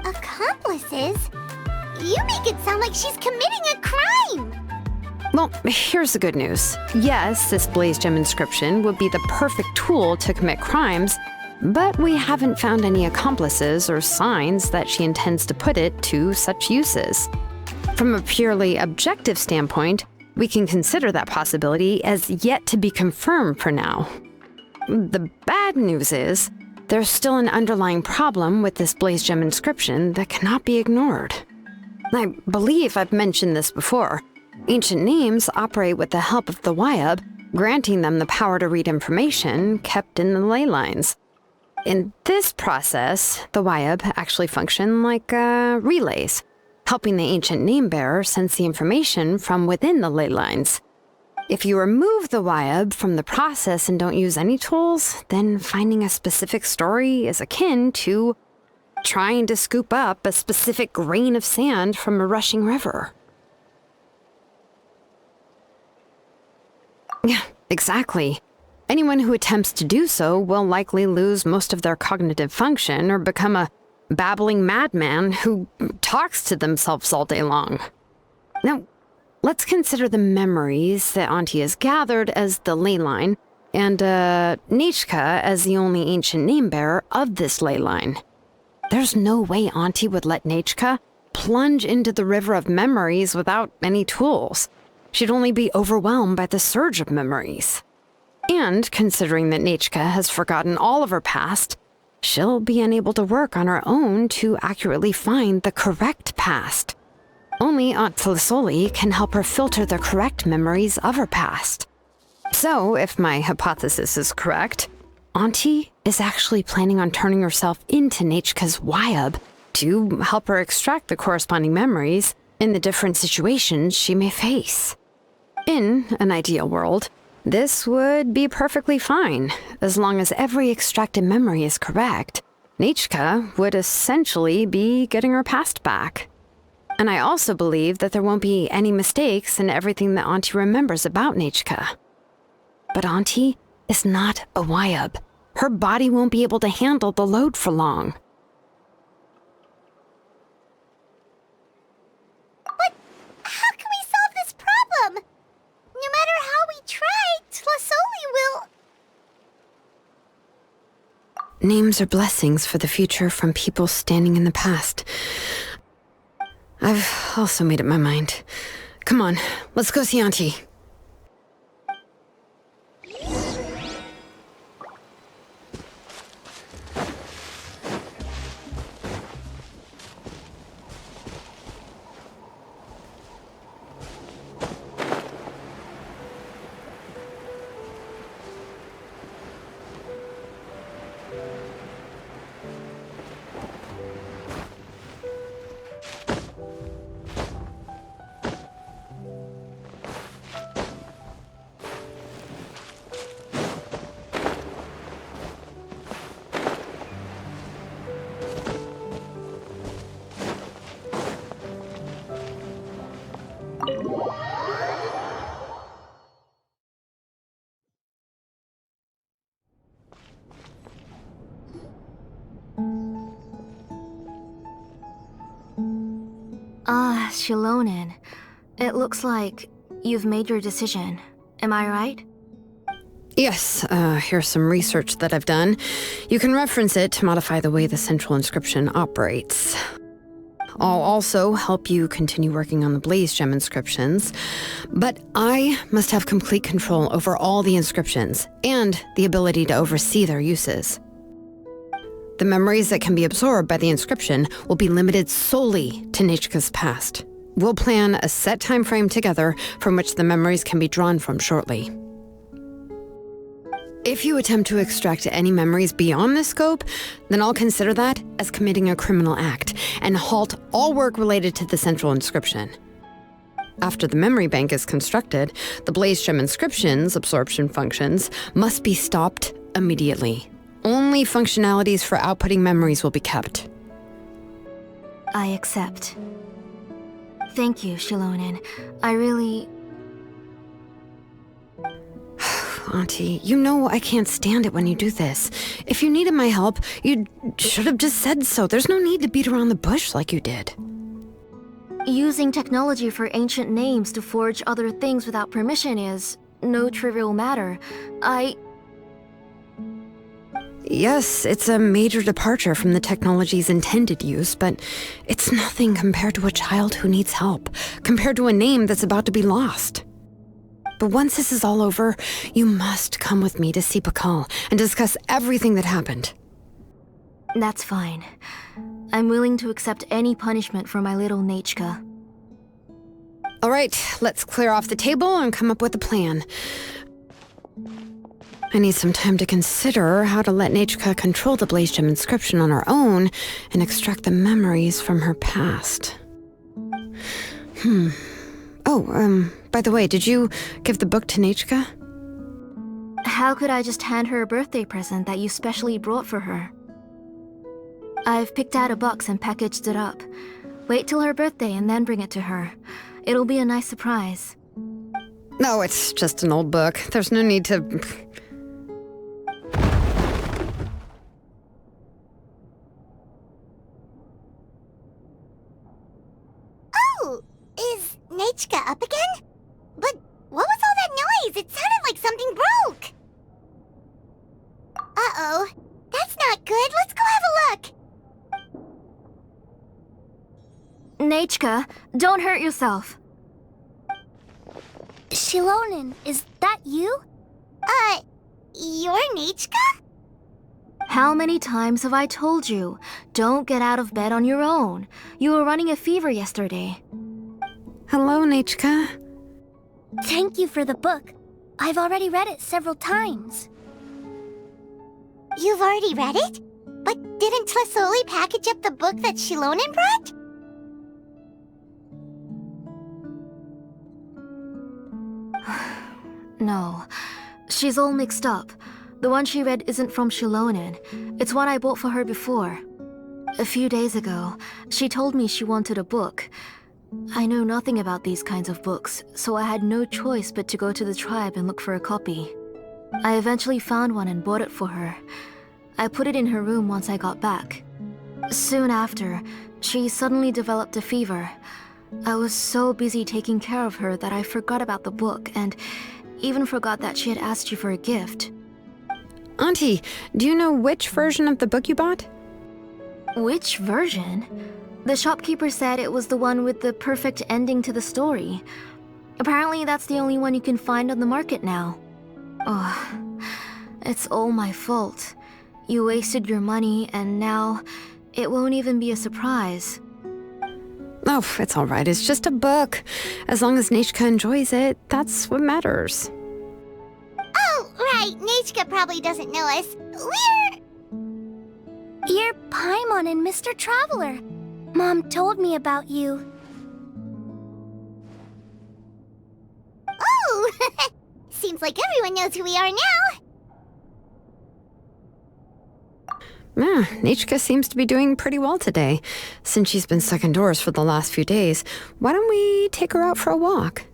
S3: Accomplices? You make it sound like she's committing a crime!
S2: Well, here's the good news. Yes, this blaze gem inscription would be the perfect tool to commit crimes, but we haven't found any accomplices or signs that she intends to put it to such uses. From a purely objective standpoint, we can consider that possibility as yet to be confirmed for now. The bad news is, there's still an underlying problem with this blaze gem inscription that cannot be ignored. I believe I've mentioned this before. Ancient names operate with the help of the Wyab, granting them the power to read information kept in the ley lines. In this process, the Wyab actually function like relays, helping the ancient name-bearer sense the information from within the ley lines. If you remove the Wyab from the process and don't use any tools, then finding a specific story is akin to trying to scoop up a specific grain of sand from a rushing river. Yeah, exactly. Anyone who attempts to do so will likely lose most of their cognitive function or become a babbling madman who talks to themselves all day long. Now, let's consider the memories that Auntie has gathered as the ley line, and Nechka as the only ancient name-bearer of this ley line. There's no way Auntie would let Nechka plunge into the river of memories without any tools. She'd only be overwhelmed by the surge of memories. And considering that Nechka has forgotten all of her past, she'll be unable to work on her own to accurately find the correct past. Only Aunt Felisoli can help her filter the correct memories of her past. So, if my hypothesis is correct, Auntie is actually planning on turning herself into Nechka's Wyab to help her extract the corresponding memories in the different situations she may face. In an ideal world, this would be perfectly fine, as long as every extracted memory is correct. Nechka would essentially be getting her past back. And I also believe that there won't be any mistakes in everything that Auntie remembers about Nechka. But Auntie is not a Wyab. Her body won't be able to handle the load for long.
S3: But how can we solve this problem? No matter how we try, Felisoli will...
S2: Names are blessings for the future from people standing in the past. I've also made up my mind. Come on, let's go see Auntie.
S4: Shilonen. It looks like you've made your decision. Am I right?
S2: Yes, here's some research that I've done. You can reference it to modify the way the central inscription operates. I'll also help you continue working on the blaze gem inscriptions, but I must have complete control over all the inscriptions and the ability to oversee their uses. The memories that can be absorbed by the inscription will be limited solely to Nechka's past. We'll plan a set time frame together from which the memories can be drawn from shortly. If you attempt to extract any memories beyond this scope, then I'll consider that as committing a criminal act and halt all work related to the central inscription. After the memory bank is constructed, the Blaze Gem inscription's absorption functions must be stopped immediately. Only functionalities for outputting memories will be kept.
S4: I accept. Thank you, Shilonen. I really...
S2: Auntie, you know I can't stand it when you do this. If you needed my help, you should have just said so. There's no need to beat around the bush like you did.
S4: Using technology for ancient names to forge other things without permission is no trivial matter.
S2: Yes, it's a major departure from the technology's intended use, but it's nothing compared to a child who needs help, compared to a name that's about to be lost. But once this is all over, you must come with me to see Pakal and discuss everything that happened.
S4: That's fine. I'm willing to accept any punishment for my little Nechka.
S2: All right, let's clear off the table and come up with a plan. I need some time to consider how to let Nechka control the Blaze Gem inscription on her own and extract the memories from her past. By the way, did you give the book to Nechka?
S4: How could I just hand her a birthday present that you specially brought for her? I've picked out a box and packaged it up. Wait till her birthday and then bring it to her. It'll be a nice surprise.
S2: No, it's just an old book. There's no need to...
S3: Oh, is Nechka up again? But what was all that noise? It sounded like something broke. Uh-oh. That's not good. Let's go have a look.
S4: Nechka, don't hurt yourself.
S3: Shilonen, is that you? You're Nechka?
S4: How many times have I told you? Don't get out of bed on your own. You were running a fever yesterday.
S2: Hello, Nechka.
S3: Thank you for the book. I've already read it several times. You've already read it? But didn't Tlasoli package up the book that Shilonen brought?
S4: No, she's all mixed up. The one she read isn't from Shilonen. It's one I bought for her before. A few days ago, she told me she wanted a book. I know nothing about these kinds of books, so I had no choice but to go to the tribe and look for a copy. I eventually found one and bought it for her. I put it in her room once I got back. Soon after, she suddenly developed a fever. I was so busy taking care of her that I forgot about the book and even forgot that she had asked you for a gift.
S2: Auntie, do you know which version of the book you bought?
S4: Which version? The shopkeeper said it was the one with the perfect ending to the story. Apparently that's the only one you can find on the market now. Oh, it's all my fault. You wasted your money and now it won't even be a surprise.
S2: Oh, it's all right. It's just a book. As long as Nechka enjoys it, that's what matters.
S3: Oh, right. Nechka probably doesn't know us. You're Paimon and Mr. Traveler. Mom told me about you. Oh! Seems like everyone knows who we are now.
S2: Nechka seems to be doing pretty well today. Since she's been stuck indoors for the last few days, why don't we take her out for a walk?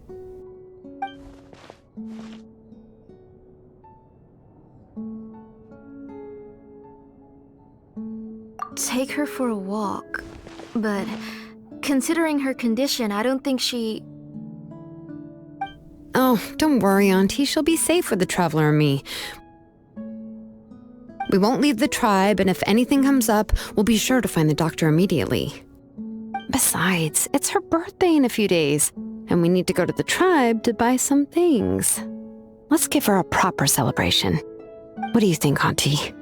S4: Take her for a walk. But considering her condition, I don't think she...
S2: Oh, don't worry, Auntie. She'll be safe with the Traveler and me. We won't leave the tribe, and if anything comes up, we'll be sure to find the doctor immediately. Besides, it's her birthday in a few days, and we need to go to the tribe to buy some things. Let's give her a proper celebration. What do you think, Auntie?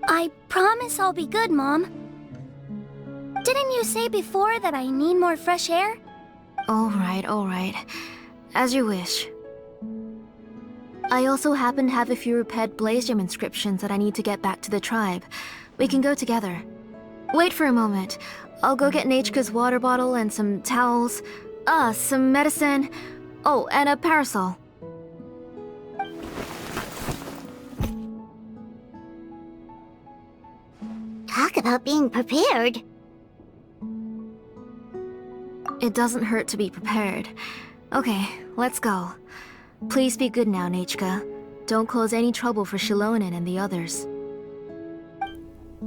S3: I promise I'll be good, Mom. Didn't you say before that I need more fresh air?
S4: All right. As you wish. I also happen to have a few repaired blaze gem inscriptions that I need to get back to the tribe. We can go together. Wait for a moment. I'll go get Nachika's water bottle and some towels. Some medicine. Oh, and a parasol.
S3: Talk about being prepared.
S4: It doesn't hurt to be prepared. Okay, let's go. Please be good now, Nachika. Don't cause any trouble for Shilonen and the others.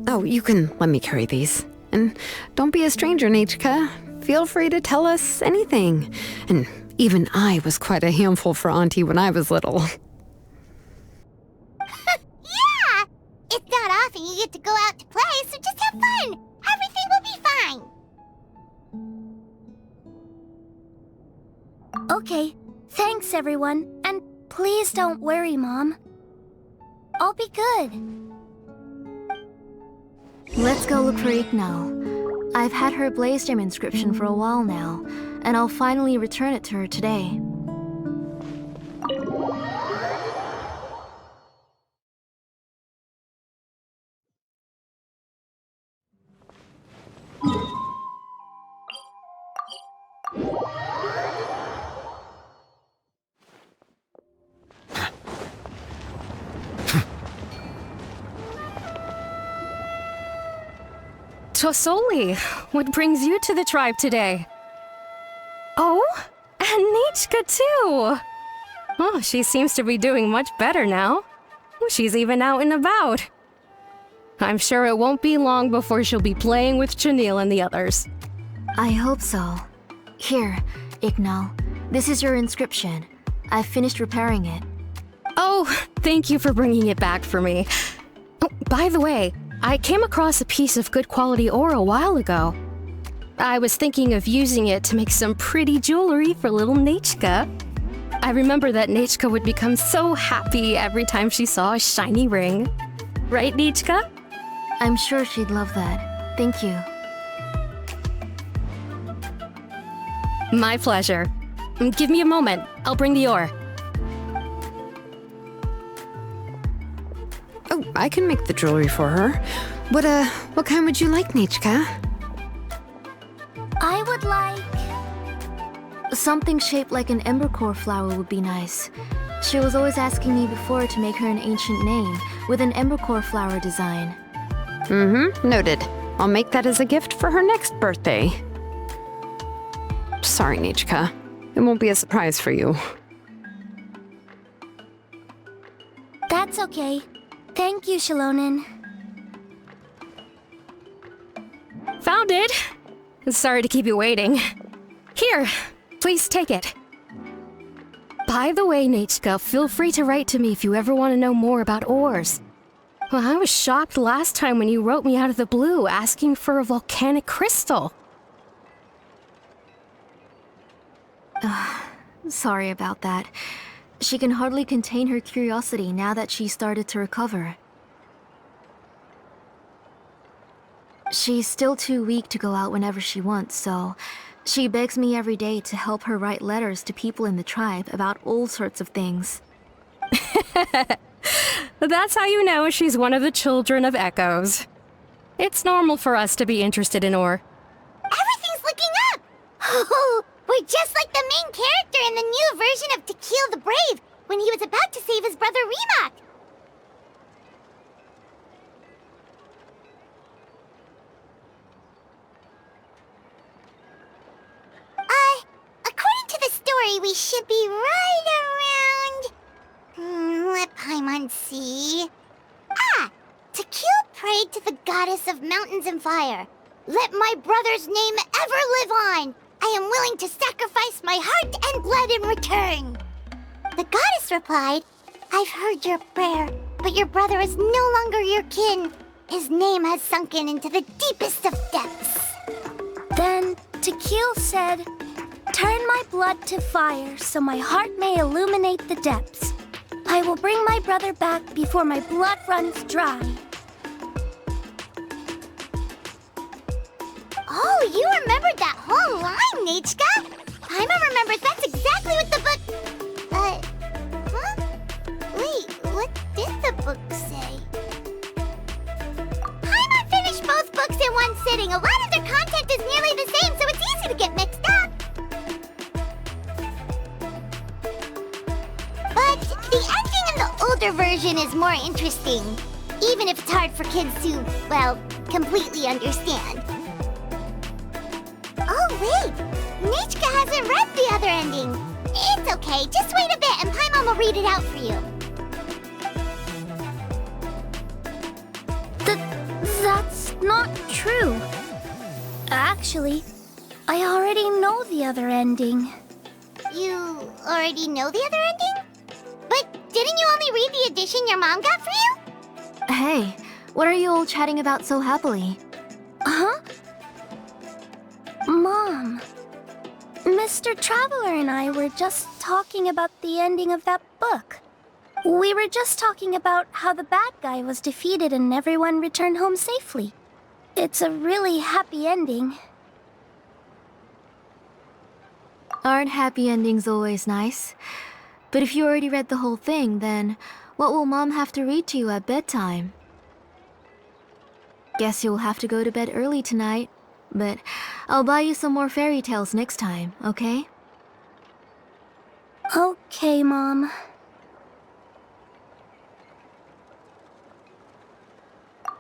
S2: Oh, you can let me carry these. And don't be a stranger, Nachika. Feel free to tell us anything. And even I was quite a handful for Auntie when I was little.
S3: Yeah! It's not often you get to go out to play, so just have fun. Everything will be fine.
S6: Okay, thanks everyone, and please don't worry, Mom. I'll be good.
S4: Let's go look for Ignal. I've had her blaze gem inscription for a while now, and I'll finally return it to her today.
S7: Tosoli, what brings you to the tribe today? Oh, and Nachika too! Oh, she seems to be doing much better now. She's even out and about. I'm sure it won't be long before she'll be playing with Chanil and the others.
S4: I hope so. Here, Ignal. This is your inscription. I've finished repairing it.
S7: Oh, thank you for bringing it back for me. Oh, by the way, I came across a piece of good quality ore a while ago. I was thinking of using it to make some pretty jewelry for little Nachika. I remember that Nachika would become so happy every time she saw a shiny ring. Right, Nachika?
S4: I'm sure she'd love that. Thank you.
S7: My pleasure. Give me a moment. I'll bring the ore.
S2: Oh, I can make the jewelry for her. What kind would you like, Nachika?
S6: I would like...
S4: Something shaped like an embercore flower would be nice. She was always asking me before to make her an ancient name with an embercore flower design.
S2: Noted. I'll make that as a gift for her next birthday. Sorry, Nachika. It won't be a surprise for you.
S6: That's okay. Thank you, Shilonen.
S7: Found it! Sorry to keep you waiting. Here, please take it. By the way, Nachika, feel free to write to me if you ever want to know more about ores. Well, I was shocked last time when you wrote me out of the blue asking for a volcanic crystal.
S4: Sorry about that. She can hardly contain her curiosity now that she started to recover. She's still too weak to go out whenever she wants, so she begs me every day to help her write letters to people in the tribe about all sorts of things.
S7: That's how you know she's one of the children of echoes. It's normal for us to be interested in ore.
S3: Everything's looking up! Oh, we're just like the main character in the new version of To Kill the Brave, when he was about to save his brother Remak. According to the story, we should be right around... let Paimon see... To kill prayed to the goddess of mountains and fire. Let my brother's name ever live on. I am willing to sacrifice my heart and blood in return. The goddess replied, I've heard your prayer, but your brother is no longer your kin. His name has sunken into the deepest of depths.
S6: Then Tequil said, turn my blood to fire so my heart may illuminate the depths. I will bring my brother back before my blood runs dry.
S3: Oh, you remembered that whole line, Nachika! Paimon remembers that's exactly what the book... huh? older version is more interesting, even if it's hard for kids to, well, completely understand. Oh, wait! Nichka hasn't read the other ending. It's okay, just wait a bit and Paimon will read it out for you.
S6: That's not true. Actually, I already know the other ending.
S3: You already know the other ending? But didn't you only read the edition your mom got for you?
S4: Hey, what are you all chatting about so happily?
S6: Huh? Mom, Mr. Traveler and I were just talking about the ending of that book. We were just talking about how the bad guy was defeated and everyone returned home safely. It's a really happy ending.
S4: Aren't happy endings always nice? But if you already read the whole thing, then what will Mom have to read to you at bedtime? Guess you'll have to go to bed early tonight, but I'll buy you some more fairy tales next time, okay?
S6: Okay, Mom.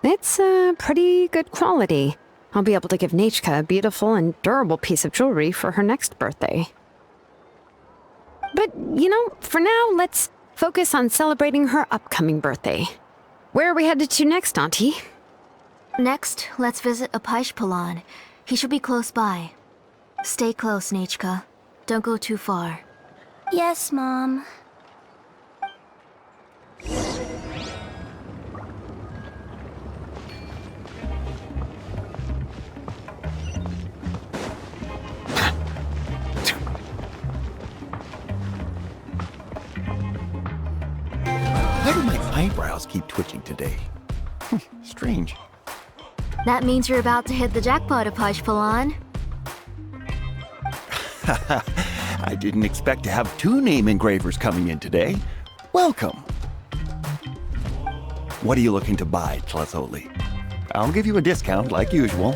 S2: It's pretty good quality. I'll be able to give Nichka a beautiful and durable piece of jewelry for her next birthday. But, you know, for now, let's focus on celebrating her upcoming birthday. Where are we headed to next, Auntie?
S4: Next, let's visit Paimon. He should be close by. Stay close, Nichka. Don't go too far.
S6: Yes, Mom.
S8: Why do my eyebrows keep twitching today? Strange.
S4: That means you're about to hit the jackpot, Paimon.
S8: I didn't expect to have 2 name engravers coming in today. Welcome. What are you looking to buy, Tlazoli? I'll give you a discount like usual.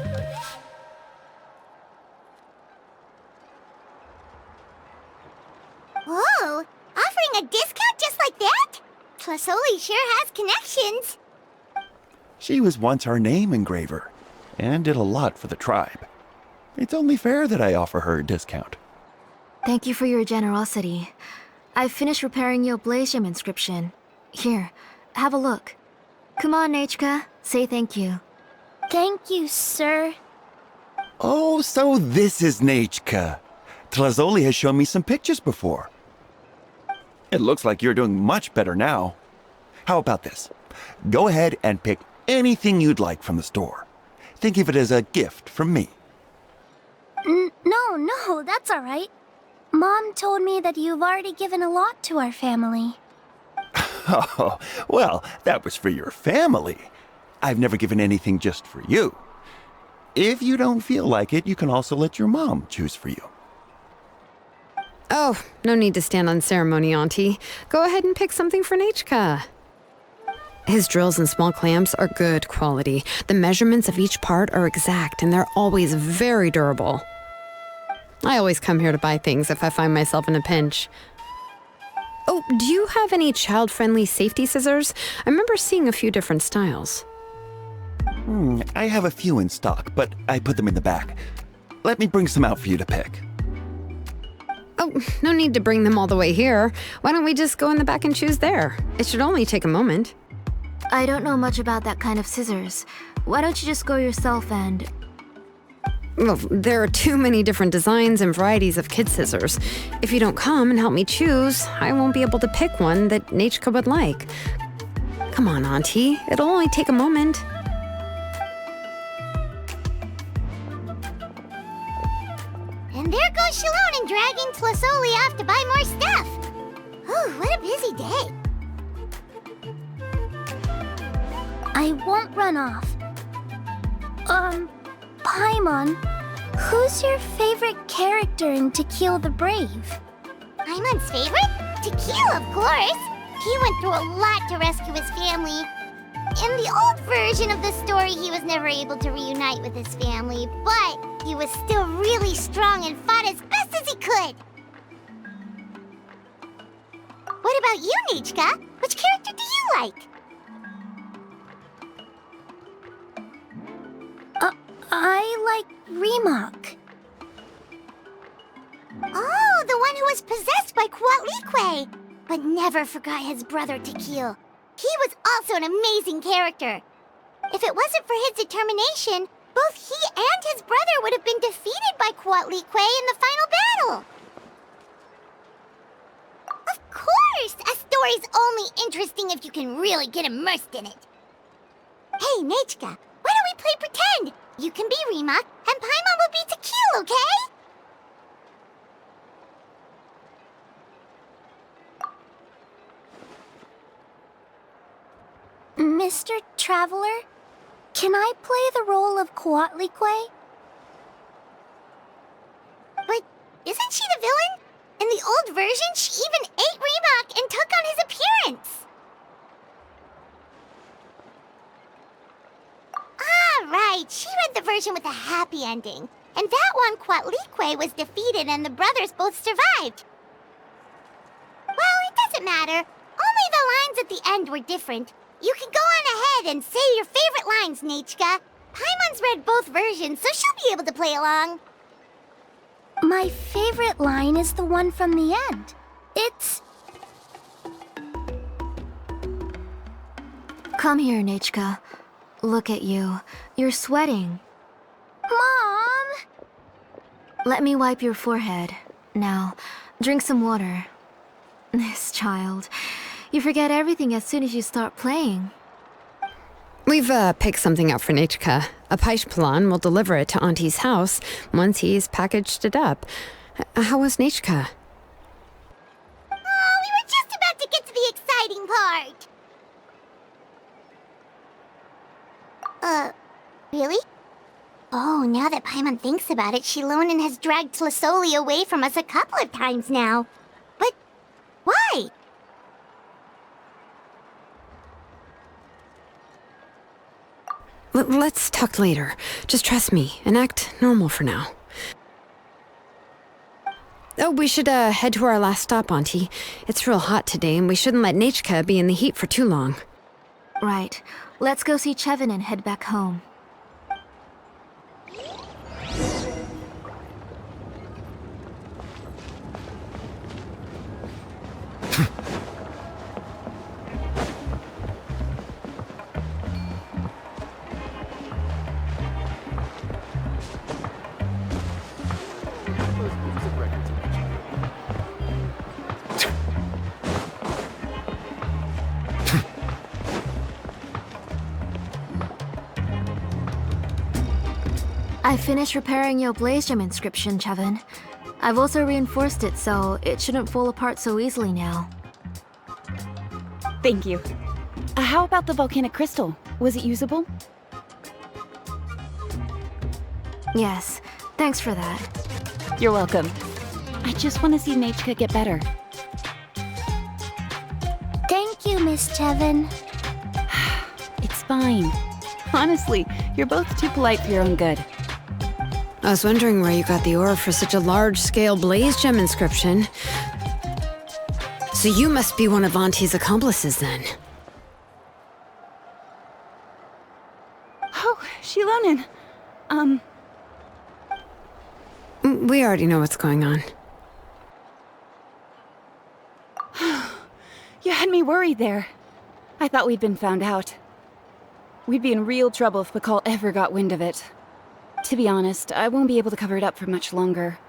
S3: Whoa! Offering a discount just like that? Tlazoli sure has connections.
S8: She was once our name engraver and did a lot for the tribe. It's only fair that I offer her a discount.
S4: Thank you for your generosity. I've finished repairing your blaze gem inscription. Here, have a look. Come on, Nichka, say thank you.
S6: Thank you, sir.
S8: Oh, so this is Nichka. Tlazoli has shown me some pictures before. It looks like you're doing much better now. How about this? Go ahead and pick anything you'd like from the store. Think of it as a gift from me.
S6: No, that's all right. Mom told me that you've already given a lot to our family.
S8: Oh, well, that was for your family. I've never given anything just for you. If you don't feel like it, you can also let your mom choose for you.
S2: Oh, no need to stand on ceremony, Auntie. Go ahead and pick something for Nichka. His drills and small clamps are good quality. The measurements of each part are exact, and they're always very durable. I always come here to buy things if I find myself in a pinch. Oh, do you have any child-friendly safety scissors? I remember seeing a few different styles.
S8: I have a few in stock, but I put them in the back. Let me bring some out for you to pick.
S2: Oh, no need to bring them all the way here. Why don't we just go in the back and choose there? It should only take a moment.
S4: I don't know much about that kind of scissors. Why don't you just go yourself and...
S2: Well, there are too many different designs and varieties of kid scissors. If you don't come and help me choose, I won't be able to pick one that Nichka would like. Come on, Auntie. It'll only take a moment.
S3: And there goes Shalone dragging Tlazoli off to buy more stuff. Ooh, what a busy day.
S6: I won't run off. Paimon, who's your favorite character in To Kill the Brave?
S3: Paimon's favorite? Tequila, of course. He went through a lot to rescue his family. In the old version of the story, he was never able to reunite with his family, but he was still really strong and fought as best as he could. What about you, Nichka? Which character do you like?
S6: I like Remak.
S3: Oh, the one who was possessed by Coatlicue, but never forgot his brother Tequil. He was also an amazing character. If it wasn't for his determination, both he and his brother would have been defeated by Coatlicue in the final battle. Of course! A story's only interesting if you can really get immersed in it. Hey, Nechka, why don't we play pretend? You can be Remak, and Paimon will be Tequil, okay?
S6: Mr. Traveler, can I play the role of Coatlicue?
S3: But isn't she the villain? In the old version, she even ate Remak and took on his appearance. Ah, right. She read the version with a happy ending. And that one, Coatlicue was defeated and the brothers both survived. Well, it doesn't matter. Only the lines at the end were different. You can go on ahead and say your favorite lines, Nechka. Paimon's read both versions, so she'll be able to play along.
S6: My favorite line is the one from the end. It's...
S4: Come here, Nechka. Look at you. You're sweating.
S6: Mom!
S4: Let me wipe your forehead. Now, drink some water. This child. You forget everything as soon as you start playing.
S2: We've picked something up for Nechka. A Paishpalan will deliver it to Auntie's house once he's packaged it up. How was Nechka?
S3: Oh, we were just about to get to the exciting part. Really? Oh, now that Paimon thinks about it, Shilonen has dragged Tlisoli away from us a couple of times now. But why?
S2: Let's talk later. Just trust me and act normal for now. Oh, we should head to our last stop, Auntie. It's real hot today, and we shouldn't let Nechka be in the heat for too long.
S4: Right. Let's go see Chevin and head back home. I finished repairing your Blaze Gem inscription, Chevin. I've also reinforced it so it shouldn't fall apart so easily now.
S9: Thank you. How about the volcanic crystal? Was it usable?
S4: Yes, thanks for that.
S9: You're welcome. I just want to see Nechka get better.
S6: Thank you, Miss Chevin.
S9: It's fine. Honestly, you're both too polite for your own good.
S2: I was wondering where you got the ore for such a large-scale Blaze Gem inscription. So you must be one of Auntie's accomplices, then.
S9: Oh, Shilonen.
S2: We already know what's going on.
S9: You had me worried there. I thought we'd been found out. We'd be in real trouble if Pakal ever got wind of it. To be honest, I won't be able to cover it up for much longer.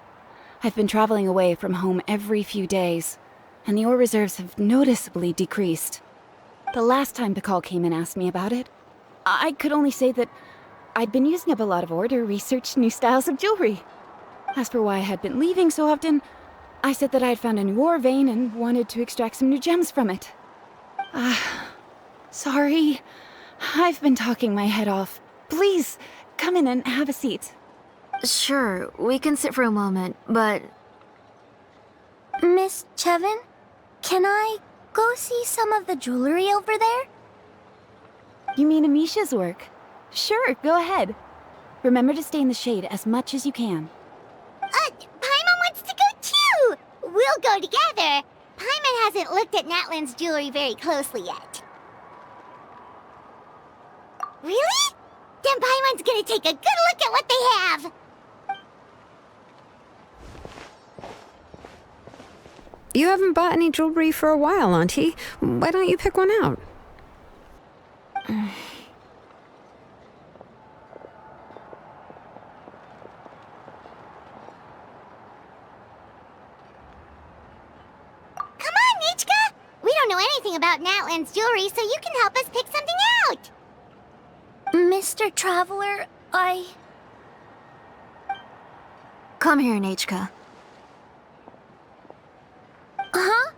S9: I've been traveling away from home every few days, and the ore reserves have noticeably decreased. The last time Pakal came and asked me about it, I could only say that I'd been using up a lot of ore to research new styles of jewelry. As for why I had been leaving so often, I said that I had found a new ore vein and wanted to extract some new gems from it. Sorry. I've been talking my head off. Please, come in and have a seat.
S4: Sure, we can sit for a moment, but...
S6: Miss Chevin, can I go see some of the jewelry over there?
S9: You mean Amisha's work? Sure, go ahead. Remember to stay in the shade as much as you can.
S3: Paimon wants to go too! We'll go together. Paimon hasn't looked at Natlan's jewelry very closely yet. Really? Then Paimon's gonna take a good look at what they have!
S2: You haven't bought any jewelry for a while, Auntie. Why don't you pick one out?
S3: We don't know anything about Natlan's jewelry, so you can help us pick something out!
S6: Mr. Traveler,
S4: Come here, Nechka.
S6: Huh?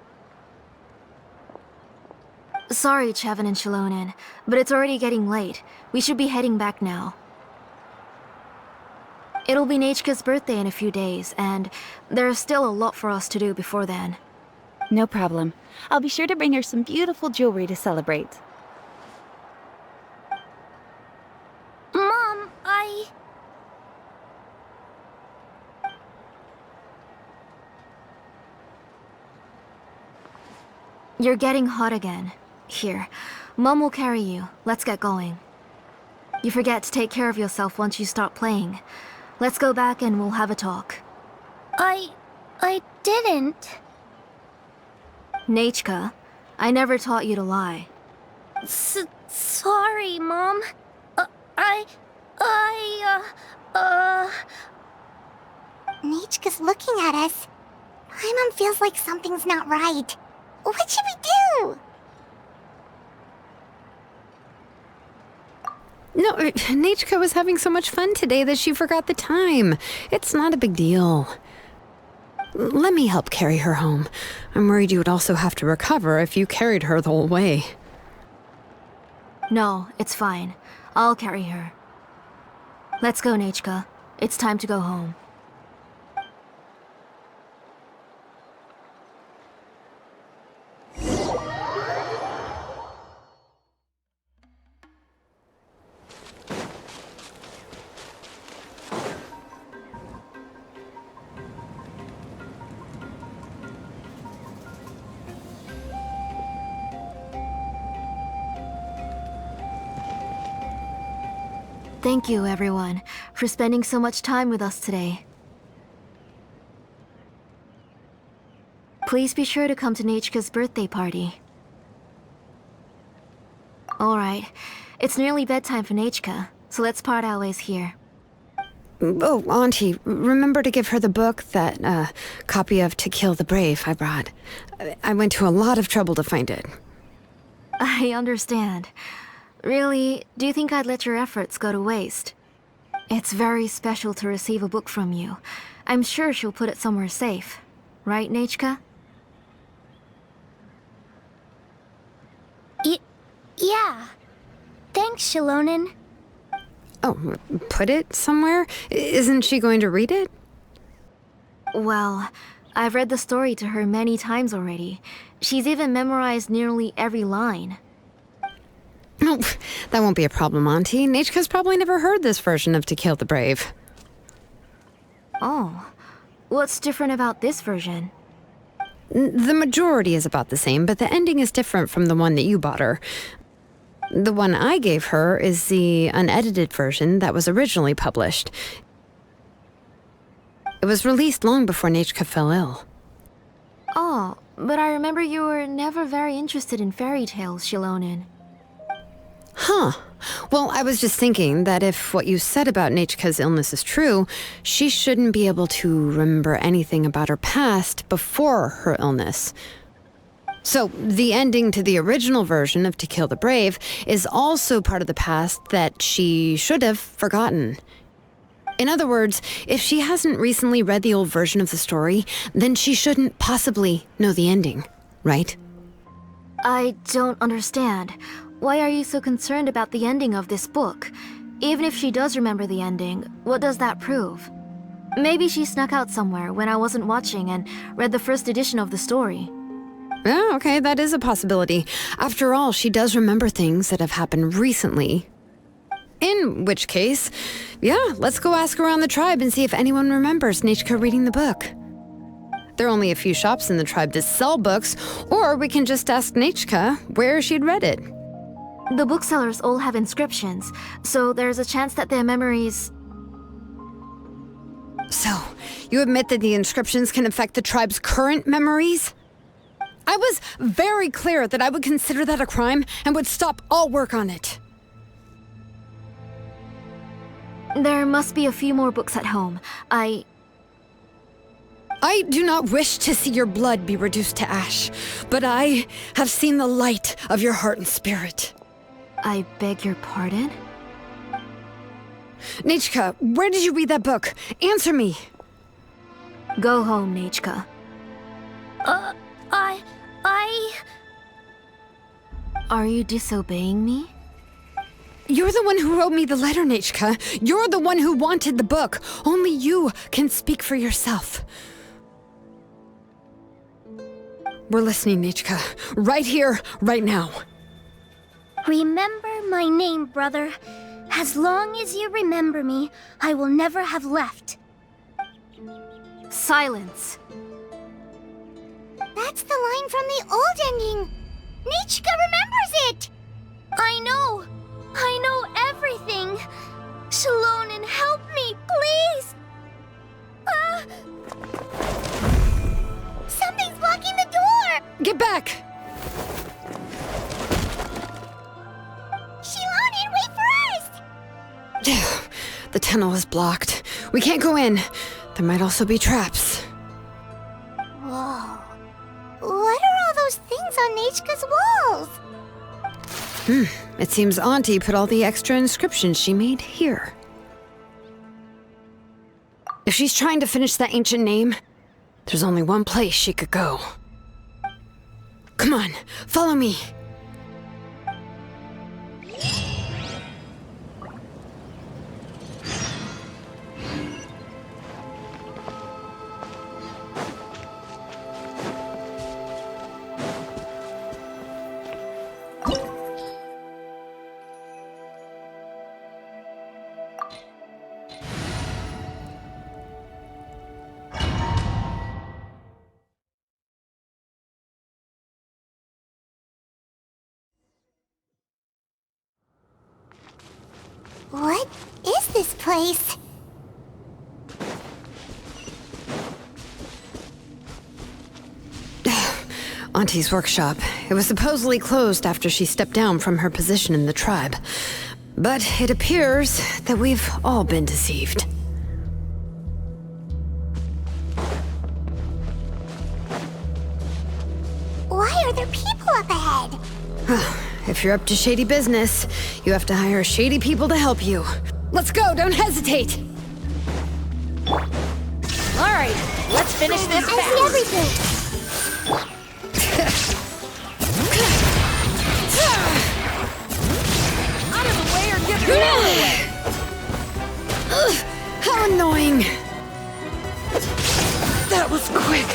S4: Sorry, Chevin and Shilonen, but it's already getting late. We should be heading back now. It'll be Nechka's birthday in a few days, and there's still a lot for us to do before then.
S9: No problem. I'll be sure to bring her some beautiful jewelry to celebrate.
S6: Mom,
S4: You're getting hot again. Here, Mom will carry you. Let's get going. You forget to take care of yourself once you start playing. Let's go back and we'll have a talk.
S6: I didn't.
S4: Nechka, I never taught you to lie.
S6: Sorry, Mom.
S3: Nechka's looking at us. Paimon feels like something's not right. What should we do?
S2: No, Nechka was having so much fun today that she forgot the time. It's not a big deal. Let me help carry her home. I'm worried you would also have to recover if you carried her the whole way.
S4: No, it's fine. I'll carry her. Let's go, Nechka. It's time to go home. Thank you, everyone, for spending so much time with us today. Please be sure to come to Nechka's birthday party. Alright, it's nearly bedtime for Nechka, so let's part our ways here.
S2: Oh, Auntie, remember to give her the book, that copy of To Kill the Brave I brought. I went to a lot of trouble to find it.
S4: I understand. Really, do you think I'd let your efforts go to waste? It's very special to receive a book from you. I'm sure she'll put it somewhere safe. Right, Nechka?
S6: Yeah. Thanks, Shilonen.
S2: Oh, put it somewhere? Isn't she going to read it?
S4: Well, I've read the story to her many times already. She's even memorized nearly every line.
S2: No, that won't be a problem, Auntie. Nechka's probably never heard this version of To Kill the Brave.
S4: Oh, what's different about this version?
S2: The majority is about the same, but the ending is different from the one that you bought her. The one I gave her is the unedited version that was originally published. It was released long before Nechka fell ill.
S4: Oh, but I remember you were never very interested in fairy tales, Shilonen.
S2: Huh. Well, I was just thinking that if what you said about Nechka's illness is true, she shouldn't be able to remember anything about her past before her illness. So, the ending to the original version of To Kill the Brave is also part of the past that she should have forgotten. In other words, if she hasn't recently read the old version of the story, then she shouldn't possibly know the ending, right?
S4: I don't understand. Why are you so concerned about the ending of this book? Even if she does remember the ending, what does that prove? Maybe she snuck out somewhere when I wasn't watching and read the first edition of the story.
S2: Oh, okay, that is a possibility. After all, she does remember things that have happened recently. In which case, yeah, let's go ask around the tribe and see if anyone remembers Nechka reading the book. There are only a few shops in the tribe to sell books, or we can just ask Nechka where she'd read it.
S4: The booksellers all have inscriptions, so there's a chance that their memories...
S2: So, you admit that the inscriptions can affect the tribe's current memories? I was very clear that I would consider that a crime and would stop all work on it.
S4: There must be a few more books at home. I
S2: do not wish to see your blood be reduced to ash, but I have seen the light of your heart and spirit.
S4: I beg your pardon?
S2: Nechka, where did you read that book? Answer me.
S4: Go home, Nechka. Are you disobeying me?
S2: You're the one who wrote me the letter, Nechka. You're the one who wanted the book. Only you can speak for yourself. We're listening, Nechka. Right here, right now.
S6: Remember my name, brother. As long as you remember me, I will never have left.
S4: Silence.
S3: That's the line from the old ending. Nechka remembers it!
S6: I know everything. Shalonen, help me, please!
S3: Something's blocking the door!
S2: Get back!
S3: Shalonen, wait for us!
S2: The tunnel is blocked. We can't go in. There might also be traps.
S3: Whoa. What are all those things on Nechka's walls?
S2: It seems Auntie put all the extra inscriptions she made here. If she's trying to finish that ancient name, there's only one place she could go. Come on, follow me.
S3: What is this place?
S2: Auntie's workshop. It was supposedly closed after she stepped down from her position in the tribe. But it appears that we've all been deceived.
S3: Why are there people up ahead?
S2: If you're up to shady business, you have to hire shady people to help you. Let's go, don't hesitate!
S10: Alright, let's finish this fast.
S3: I see everything.
S10: Out of the way or get the way!
S2: How annoying! That was quick!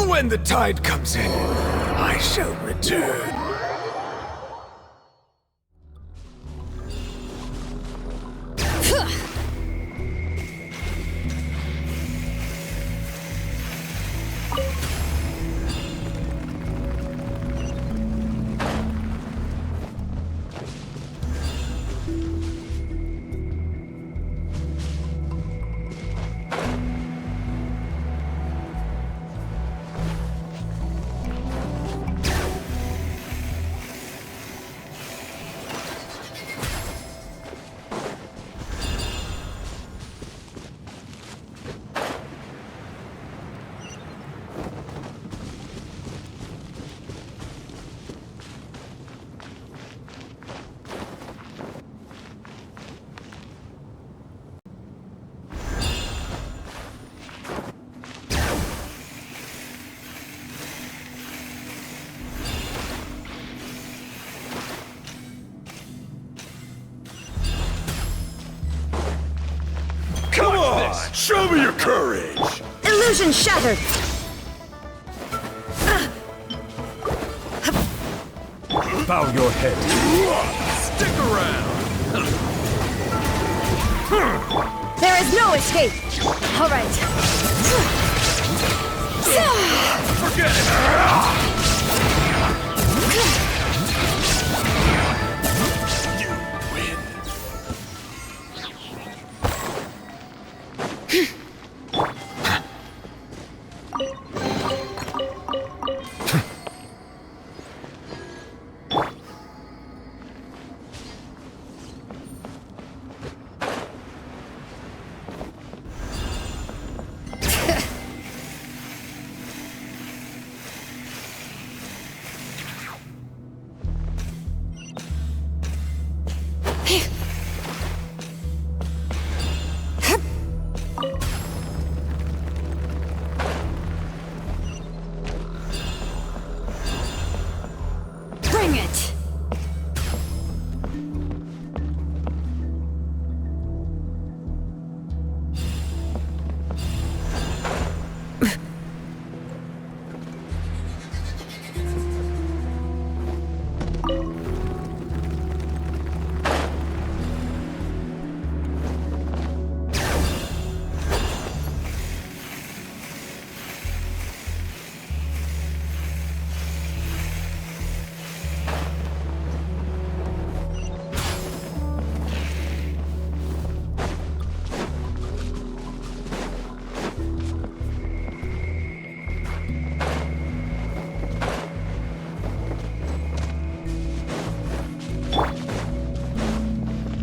S11: When the tide comes in, I shall return. Show me your courage!
S7: Illusion shattered!
S11: Bow your head. Stick around!
S7: There is no escape! Alright.
S11: Forget it! You win.
S2: Bring it!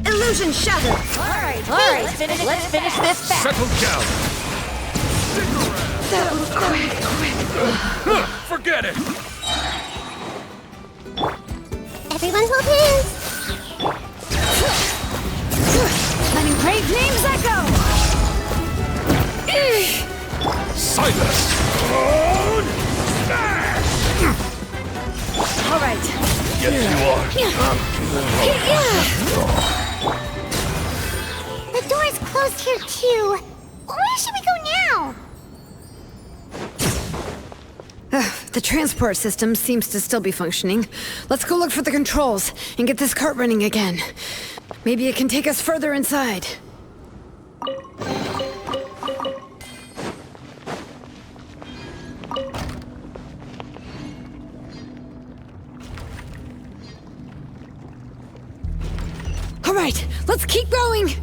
S7: Illusion shattered!
S10: Alright, let's finish this back.
S11: Settle down! Stick around!
S2: That was quick.
S11: Forget it!
S3: Everyone hold hands.
S2: Letting brave names echo!
S11: Silence!
S2: Alright.
S11: Yes, you are.
S3: The door's closed here too. Where should we go now?
S2: The transport system seems to still be functioning. Let's go look for the controls and get this cart running again. Maybe it can take us further inside. All right, let's keep going!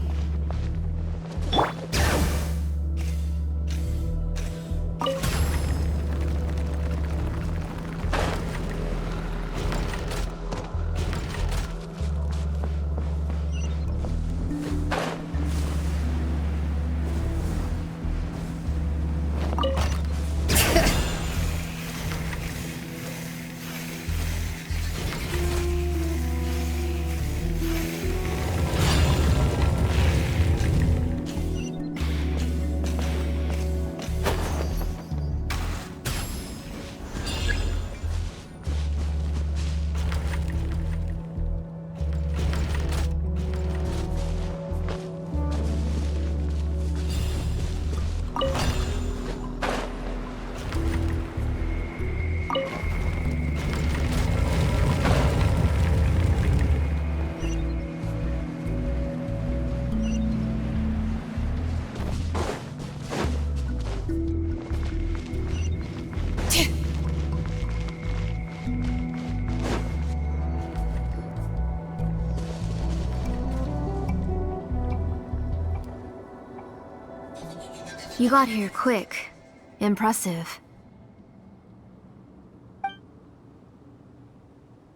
S4: You got here quick. Impressive.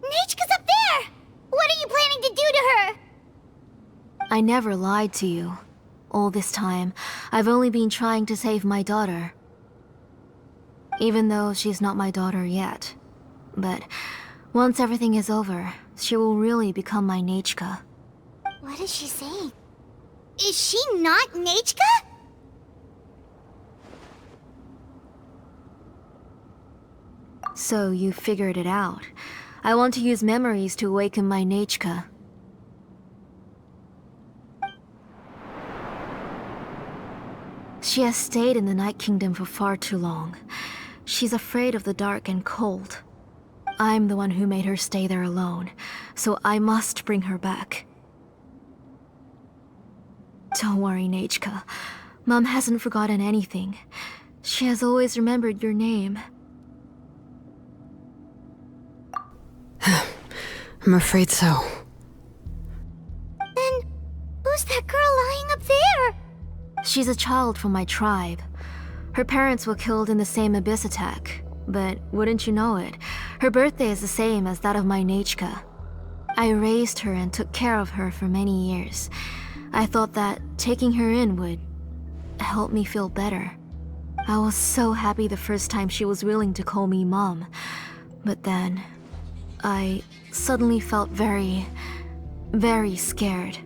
S3: Nechka's up there! What are you planning to do to her?
S4: I never lied to you. All this time, I've only been trying to save my daughter. Even though she's not my daughter yet. But once everything is over, she will really become my Nechka.
S3: What is she saying? Is she not Nechka?
S4: So you figured it out. I want to use memories to awaken my Nechka. She has stayed in the Night Kingdom for far too long. She's afraid of the dark and cold. I'm the one who made her stay there alone, so I must bring her back. Don't worry, Neitchka. Mom hasn't forgotten anything. She has always remembered your name.
S2: I'm afraid so.
S3: Then, who's that girl lying up there?
S4: She's a child from my tribe. Her parents were killed in the same abyss attack. But wouldn't you know it, her birthday is the same as that of my Neitchka. I raised her and took care of her for many years. I thought that taking her in would help me feel better. I was so happy the first time she was willing to call me Mom. But then, I suddenly felt very, very scared.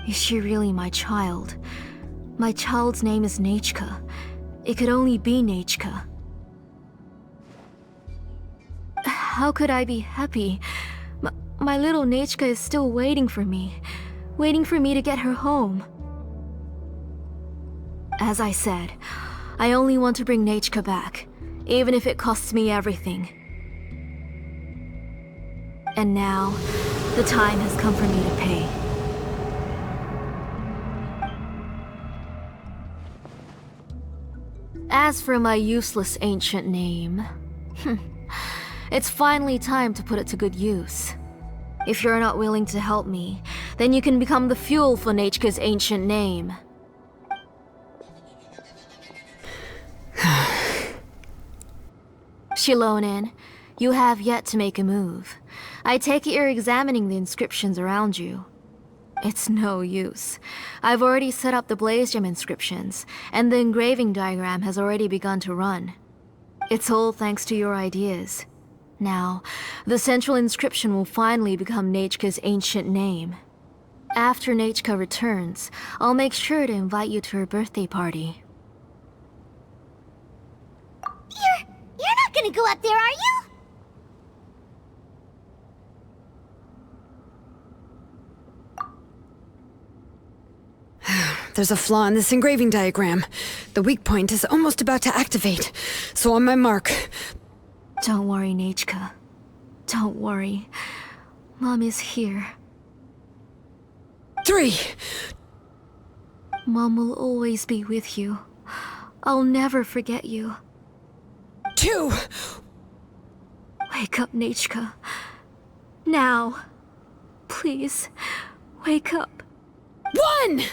S4: Is she really my child? My child's name is Neitchka. It could only be Neitchka. How could I be happy? My little Neitchka is still waiting for me to get her home. As I said, I only want to bring Neitchka back, even if it costs me everything. And now, the time has come for me to pay. As for my useless ancient name, it's finally time to put it to good use. If you're not willing to help me, then you can become the fuel for Neitchka's ancient name. Shilonen, you have yet to make a move. I take it you're examining the inscriptions around you. It's no use. I've already set up the blaze gem inscriptions, and the engraving diagram has already begun to run. It's all thanks to your ideas. Now, the central inscription will finally become Neitchka's ancient name. After Neitchka returns, I'll make sure to invite you to her birthday party.
S3: You're not gonna go up there, are you?
S2: There's a flaw in this engraving diagram. The weak point is almost about to activate. So on my mark.
S4: Don't worry, Neitchka. Don't worry. Mom is here.
S2: 3.
S4: Mom will always be with you. I'll never forget you.
S2: 2.
S4: Wake up, Neitchka. Now. Please, wake up.
S2: 1!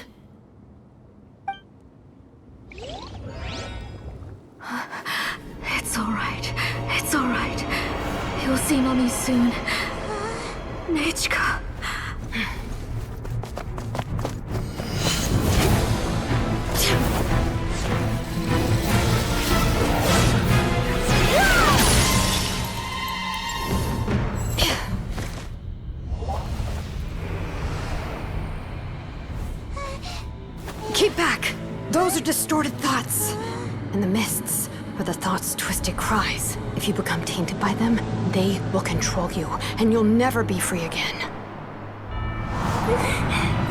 S4: It's alright. It's alright. You'll see Mommy soon. Neitchka.
S2: Keep back! Those are distorted thoughts. And the mists are the thoughts' twisted cries. If you become tainted by them, they will control you, and you'll never be free again.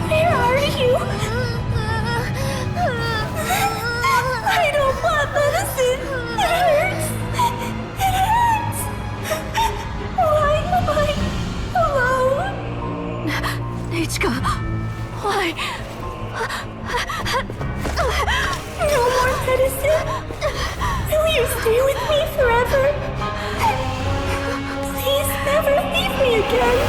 S6: Where are you? I don't want medicine. It hurts. It hurts. Why am I alone?
S4: Neitchka, why?
S6: No more medicine. Will you stay with me forever? Please never leave me again.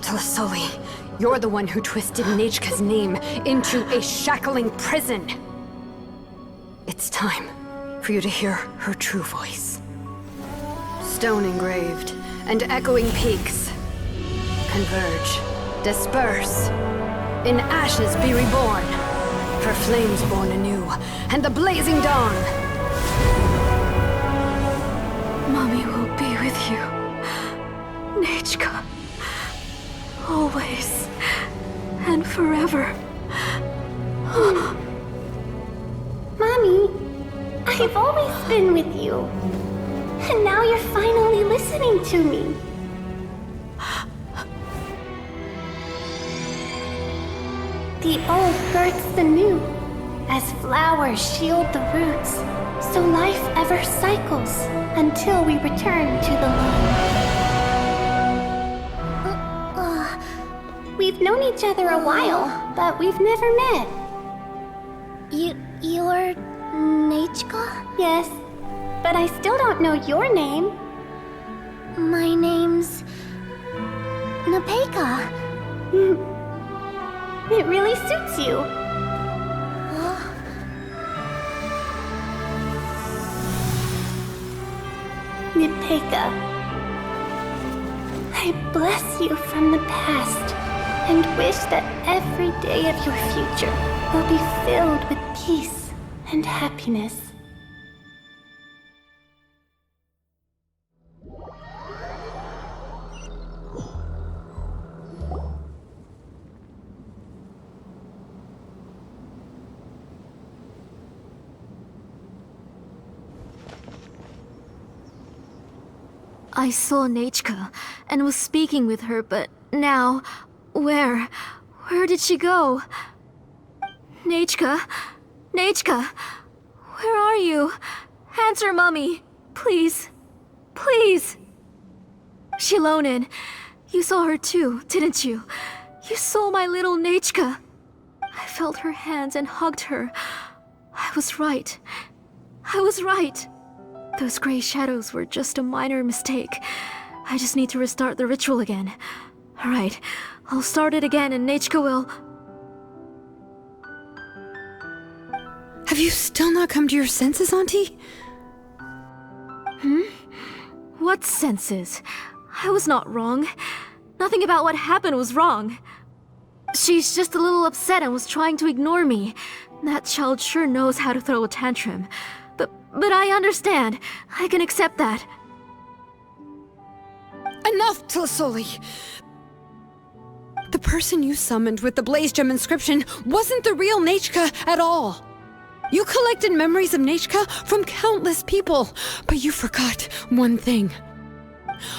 S2: Telasoli, you're the one who twisted Neitchka's name into a shackling prison. It's time for you to hear her true voice. Stone engraved and echoing peaks converge, disperse, in ashes be reborn, for flames born anew, and the blazing dawn.
S4: Mommy will be with you. Neitchka. Always. And forever.
S6: Mommy, I've always been with you. And now you're finally listening to me. The old births the new, as flowers shield the roots, so life ever cycles until we return to the loam. We've known each other a while, but we've never met.
S3: You're Nechka?
S6: Yes, but I still don't know your name.
S3: My name's Nepeka.
S6: It really suits you. Nepeka, I bless you from the past and wish that every day of your future will be filled with peace and happiness.
S4: I saw Nechka and was speaking with her, but now, where did she go? Nechka? Nechka? Where are you? Answer, Mummy! Please. Please! Shilonen, you saw her too, didn't you? You saw my little Nechka. I felt her hands and hugged her. I was right. I was right. Those gray shadows were just a minor mistake. I just need to restart the ritual again. Alright, I'll start it again and Nechka will...
S2: Have you still not come to your senses, Auntie?
S4: What senses? I was not wrong. Nothing about what happened was wrong. She's just a little upset and was trying to ignore me. That child sure knows how to throw a tantrum. But I understand. I can accept that.
S2: Enough, Tlasoli! The person you summoned with the Blaze Gem inscription wasn't the real Nechka at all. You collected memories of Nechka from countless people, but you forgot one thing.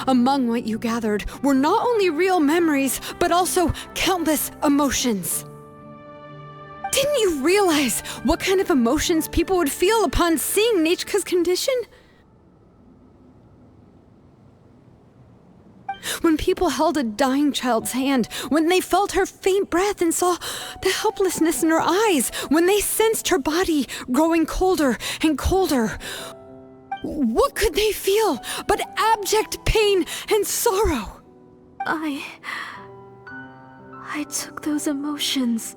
S2: Among what you gathered were not only real memories, but also countless emotions. Didn't you realize what kind of emotions people would feel upon seeing Nechka's condition? When people held a dying child's hand, when they felt her faint breath and saw the helplessness in her eyes, when they sensed her body growing colder and colder, what could they feel but abject pain and sorrow?
S4: I took those emotions.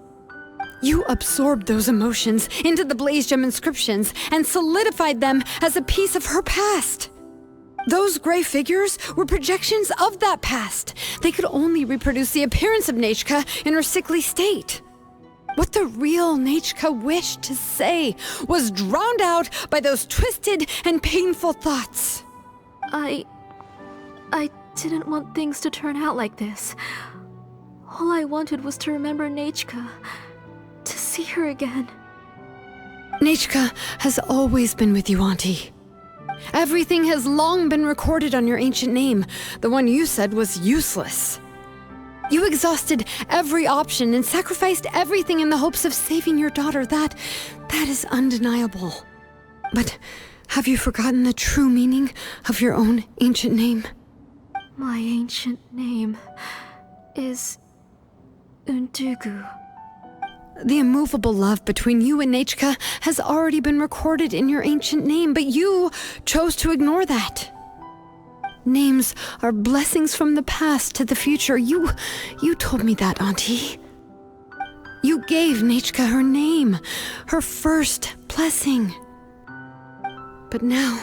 S2: You absorbed those emotions into the Blaze Gem inscriptions and solidified them as a piece of her past. Those gray figures were projections of that past. They could only reproduce the appearance of Nechka in her sickly state. What the real Nechka wished to say was drowned out by those twisted and painful thoughts.
S4: I didn't want things to turn out like this. All I wanted was to remember Nechka. To see her again.
S2: Nechka has always been with you, Auntie. Everything has long been recorded on your ancient name. The one you said was useless. You exhausted every option and sacrificed everything in the hopes of saving your daughter. That is undeniable. But have you forgotten the true meaning of your own ancient name?
S4: My ancient name is Undugu.
S2: The immovable love between you and Nechka has already been recorded in your ancient name, but you chose to ignore that. Names are blessings from the past to the future. You told me that, Auntie. You gave Nechka her name, her first blessing. But now,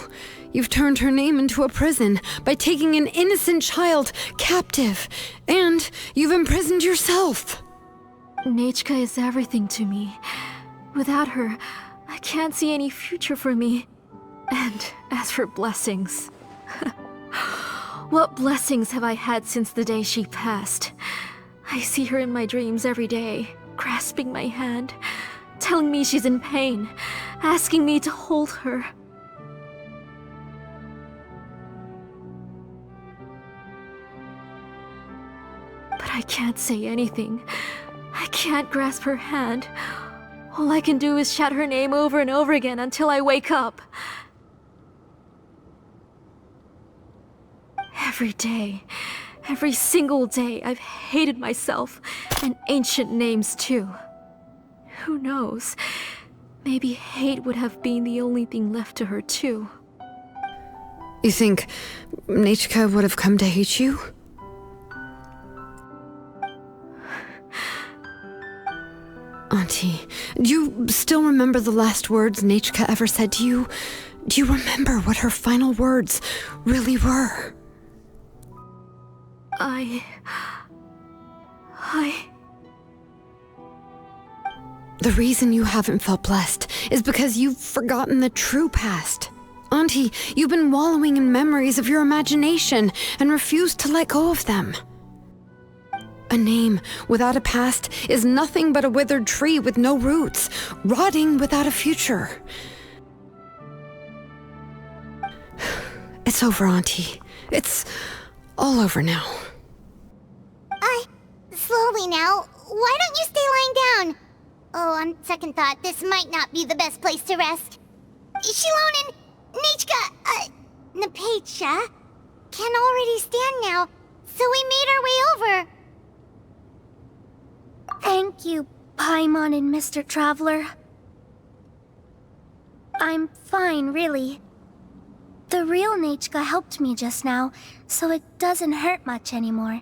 S2: you've turned her name into a prison by taking an innocent child captive, and you've imprisoned yourself.
S4: Nechka is everything to me. Without her, I can't see any future for me. And as for blessings... What blessings have I had since the day she passed? I see her in my dreams every day, grasping my hand, telling me she's in pain, asking me to hold her. I can't say anything. I can't grasp her hand. All I can do is shout her name over and over again until I wake up. Every day, every single day, I've hated myself, and ancient names too. Who knows? Maybe hate would have been the only thing left to her too.
S2: You think Nechka would have come to hate you? Auntie, do you still remember the last words Nechka ever said to you? Do you remember what her final words really were? The reason you haven't felt blessed is because you've forgotten the true past. Auntie, you've been wallowing in memories of your imagination and refused to let go of them. A name without a past is nothing but a withered tree with no roots, rotting without a future. It's over, Auntie. It's all over now.
S3: Slowly now. Why don't you stay lying down? Oh, on second thought, this might not be the best place to rest. Shilon and Nechka, Napecha can already stand now, so we made our way over.
S6: Thank you, Paimon and Mr. Traveler. I'm fine, really. The real Nechka helped me just now, so it doesn't hurt much anymore.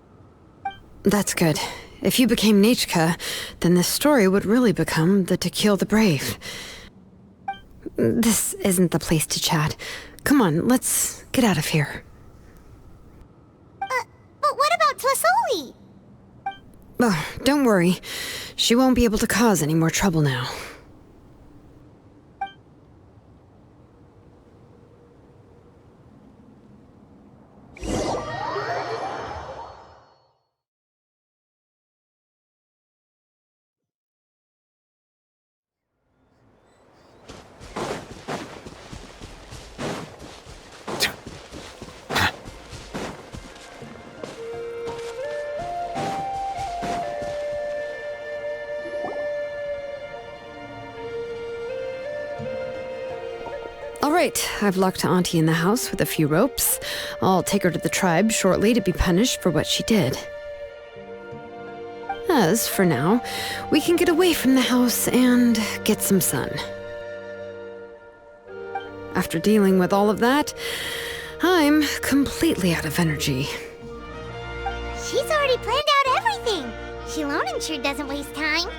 S2: That's good. If you became Nechka, then this story would really become the To Kill the Brave. This isn't the place to chat. Come on, let's get out of here.
S3: But what about Tlasoli?
S2: Oh, don't worry. She won't be able to cause any more trouble now. Alright, I've locked Auntie in the house with a few ropes. I'll take her to the tribe shortly to be punished for what she did. As for now, we can get away from the house and get some sun. After dealing with all of that, I'm completely out of energy.
S3: She's already planned out everything. Shilonen sure doesn't waste time.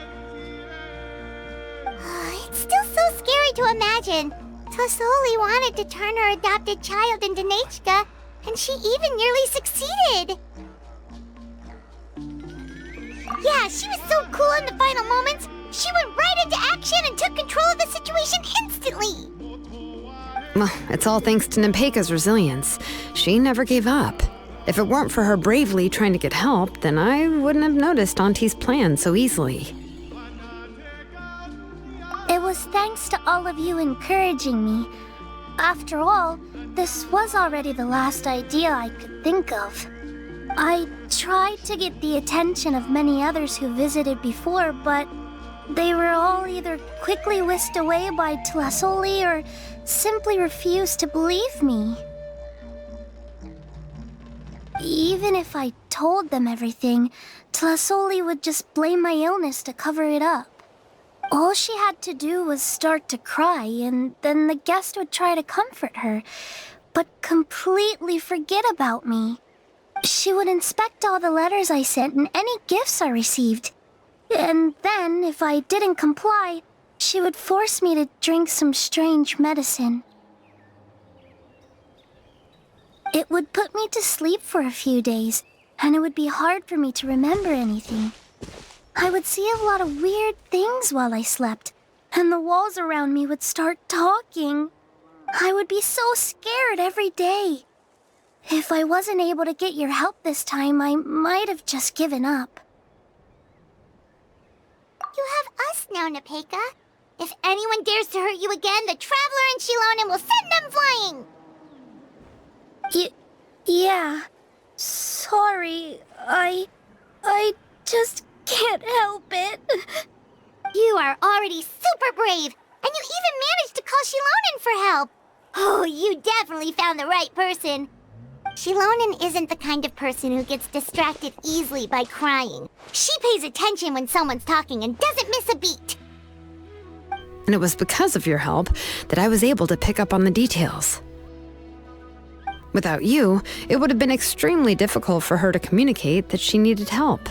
S3: It's still so scary to imagine. Tlasoli wanted to turn her adopted child into Nechka, and she even nearly succeeded. Yeah, she was so cool in the final moments. She went right into action and took control of the situation instantly.
S2: Well, it's all thanks to Nempeka's resilience. She never gave up. If it weren't for her bravely trying to get help, then I wouldn't have noticed Auntie's plan so easily.
S6: It was thanks to all of you encouraging me. After all, this was already the last idea I could think of. I tried to get the attention of many others who visited before, but they were all either quickly whisked away by Tlasoli or simply refused to believe me. Even if I told them everything, Tlasoli would just blame my illness to cover it up. All she had to do was start to cry, and then the guest would try to comfort her, but completely forget about me. She would inspect all the letters I sent and any gifts I received. And then, if I didn't comply, she would force me to drink some strange medicine. It would put me to sleep for a few days, and it would be hard for me to remember anything. I would see a lot of weird things while I slept, and the walls around me would start talking. I would be so scared every day. If I wasn't able to get your help this time, I might have just given up.
S3: You have us now, Nepeka. If anyone dares to hurt you again, the Traveler and Shilonen will send them flying!
S6: Yeah. Sorry, I just can't help it.
S3: You are already super brave, and you even managed to call Shilonen for help. Oh, you definitely found the right person. Shilonen isn't the kind of person who gets distracted easily by crying. She pays attention when someone's talking and doesn't miss a beat.
S2: And it was because of your help that I was able to pick up on the details. Without you, it would have been extremely difficult for her to communicate that she needed help.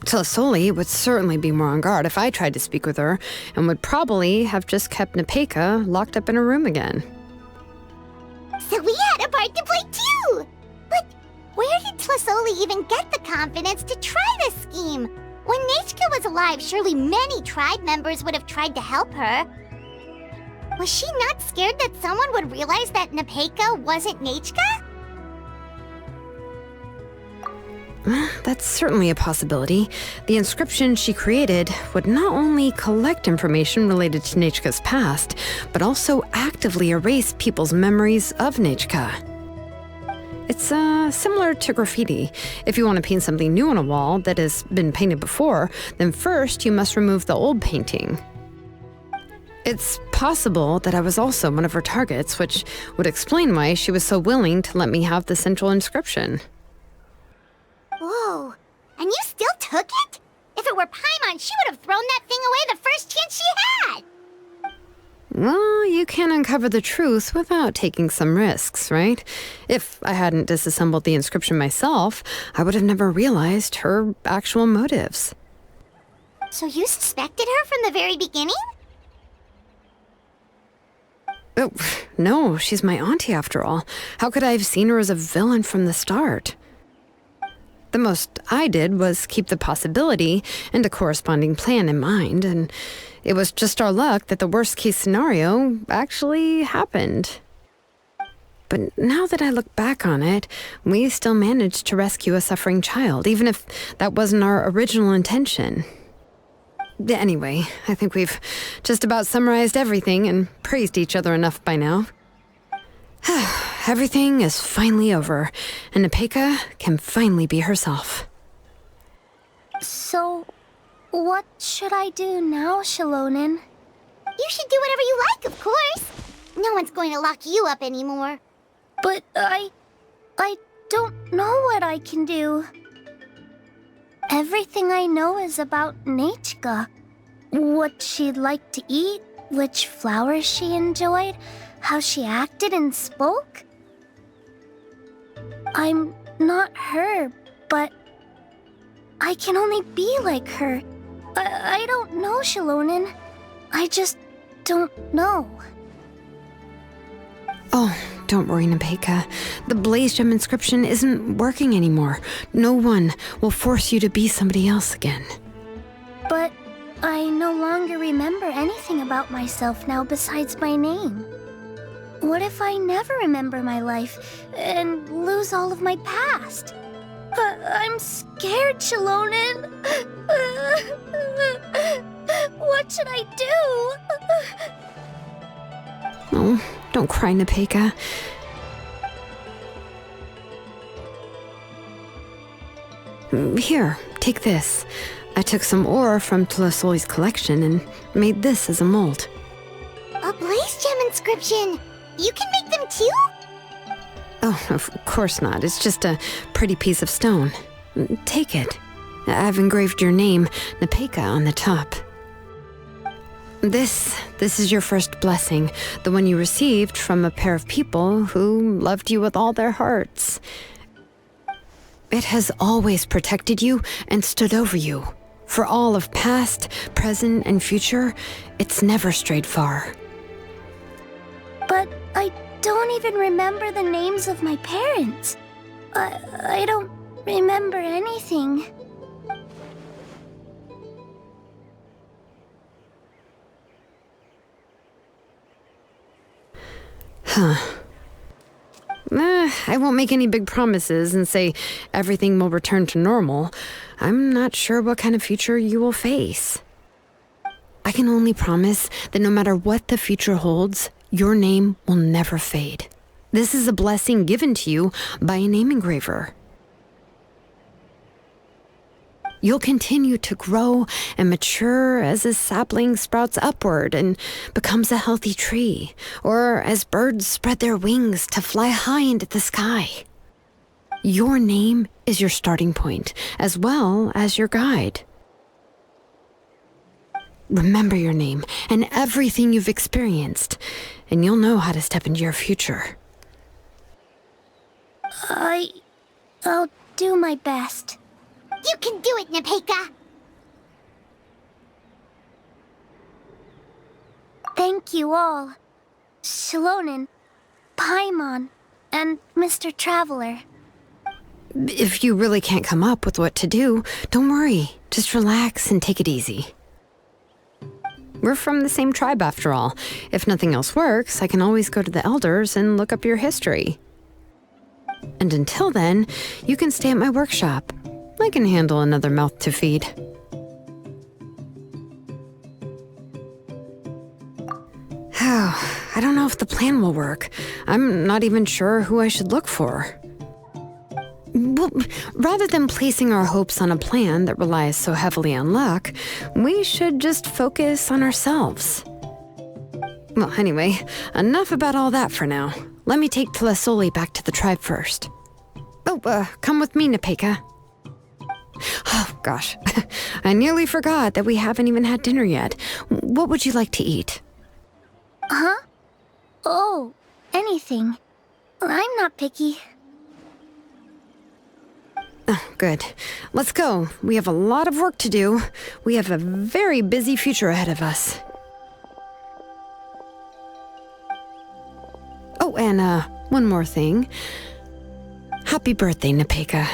S2: Tlasoli would certainly be more on guard if I tried to speak with her, and would probably have just kept Nepeka locked up in her room again.
S3: So we had a part to play too! But where did Tlasoli even get the confidence to try this scheme? When Nechka was alive, surely many tribe members would have tried to help her. Was she not scared that someone would realize that Nepeka wasn't Nechka?
S2: That's certainly a possibility. The inscription she created would not only collect information related to Nechka's past, but also actively erase people's memories of Nechka. It's similar to graffiti. If you want to paint something new on a wall that has been painted before, then first you must remove the old painting. It's possible that I was also one of her targets, which would explain why she was so willing to let me have the central inscription.
S3: Whoa, and you still took it? If it were Paimon, she would have thrown that thing away the first chance she had!
S2: Well, you can uncover the truth without taking some risks, right? If I hadn't disassembled the inscription myself, I would have never realized her actual motives.
S3: So you suspected her from the very beginning?
S2: Oh, no, she's my auntie after all. How could I have seen her as a villain from the start? The most I did was keep the possibility and a corresponding plan in mind, and it was just our luck that the worst-case scenario actually happened. But now that I look back on it, we still managed to rescue a suffering child, even if that wasn't our original intention. Anyway, I think we've just about summarized everything and praised each other enough by now. Everything is finally over, and Nepeka can finally be herself.
S6: So, what should I do now, Shilonen?
S3: You should do whatever you like, of course. No one's going to lock you up anymore.
S6: But I don't know what I can do. Everything I know is about Nechka. What she'd like to eat, which flowers she enjoyed, how she acted and spoke. I'm not her, but I can only be like her. I don't know, Shilonen. I just don't know.
S2: Oh, don't worry, Nepeka. The Blaze Gem inscription isn't working anymore. No one will force you to be somebody else again.
S6: But I no longer remember anything about myself now besides my name. What if I never remember my life and lose all of my past? I'm scared, Shilonen. What should I do?
S2: Oh, don't cry, Nepeka. Here, take this. I took some ore from Tlasoli's collection and made this as a mold.
S3: A Blaze Gem inscription! You can make them too?
S2: Oh, of course not. It's just a pretty piece of stone. Take it. I've engraved your name, Nepeka, on the top. This is your first blessing, the one you received from a pair of people who loved you with all their hearts. It has always protected you and stood over you. For all of past, present, and future, it's never strayed far.
S6: But I don't even remember the names of my parents. I don't remember anything.
S2: I won't make any big promises and say everything will return to normal. I'm not sure what kind of future you will face. I can only promise that no matter what the future holds, your name will never fade. This is a blessing given to you by a name engraver. You'll continue to grow and mature as a sapling sprouts upward and becomes a healthy tree, or as birds spread their wings to fly high into the sky. Your name is your starting point, as well as your guide. Remember your name and everything you've experienced, and you'll know how to step into your future.
S6: I'll do my best.
S3: You can do it, Nepeka!
S6: Thank you all. Shilonen, Paimon, and Mr. Traveler.
S2: If you really can't come up with what to do, don't worry. Just relax and take it easy. We're from the same tribe after all. If nothing else works, I can always go to the elders and look up your history. And until then, you can stay at my workshop. I can handle another mouth to feed. I don't know if the plan will work. I'm not even sure who I should look for. Well, rather than placing our hopes on a plan that relies so heavily on luck, we should just focus on ourselves. Well, anyway, enough about all that for now. Let me take Tlasoli back to the tribe first. Oh, come with me, Nepeka. Oh, gosh. I nearly forgot that we haven't even had dinner yet. What would you like to eat?
S6: Huh? Oh, anything. I'm not picky.
S2: Oh, good. Let's go. We have a lot of work to do. We have a very busy future ahead of us. Oh, and one more thing. Happy birthday, Nepeka.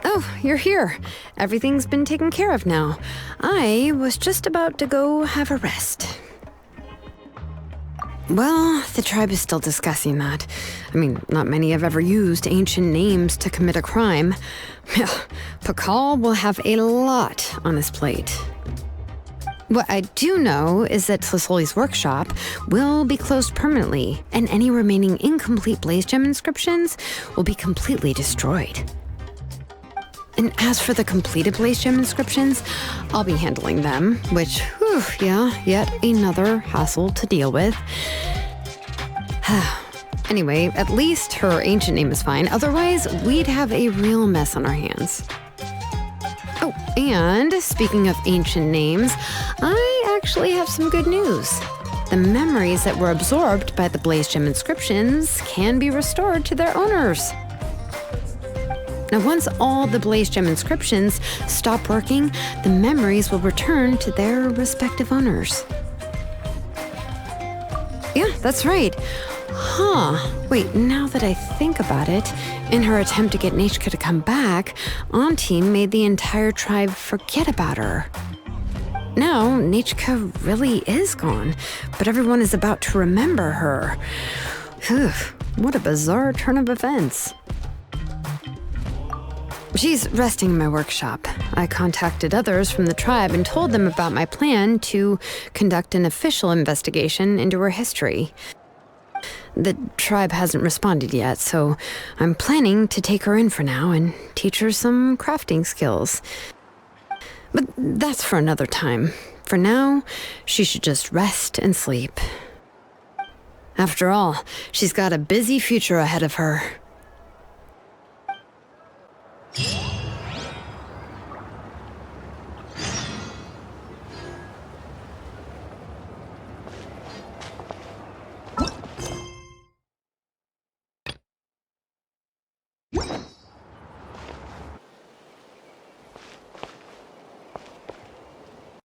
S2: Oh, you're here. Everything's been taken care of now. I was just about to go have a rest. Well, the tribe is still discussing that. I mean, not many have ever used ancient names to commit a crime. Pakal will have a lot on his plate. What I do know is that Tlasoli's workshop will be closed permanently, and any remaining incomplete Blaze Gem inscriptions will be completely destroyed. And as for the completed Blaze Gem inscriptions, I'll be handling them, which, whew, yeah, yet another hassle to deal with. Anyway, at least her ancient name is fine. Otherwise, we'd have a real mess on our hands. Oh, and speaking of ancient names, I actually have some good news. The memories that were absorbed by the Blaze Gem inscriptions can be restored to their owners. Now, once all the Blaze Gem inscriptions stop working, the memories will return to their respective owners. Yeah, that's right. Wait, now that I think about it, in her attempt to get Nechka to come back, Auntie made the entire tribe forget about her. Now, Nichka really is gone, but everyone is about to remember her. Phew, what a bizarre turn of events. She's resting in my workshop. I contacted others from the tribe and told them about my plan to conduct an official investigation into her history. The tribe hasn't responded yet, so I'm planning to take her in for now and teach her some crafting skills. But that's for another time. For now, she should just rest and sleep. After all, she's got a busy future ahead of her.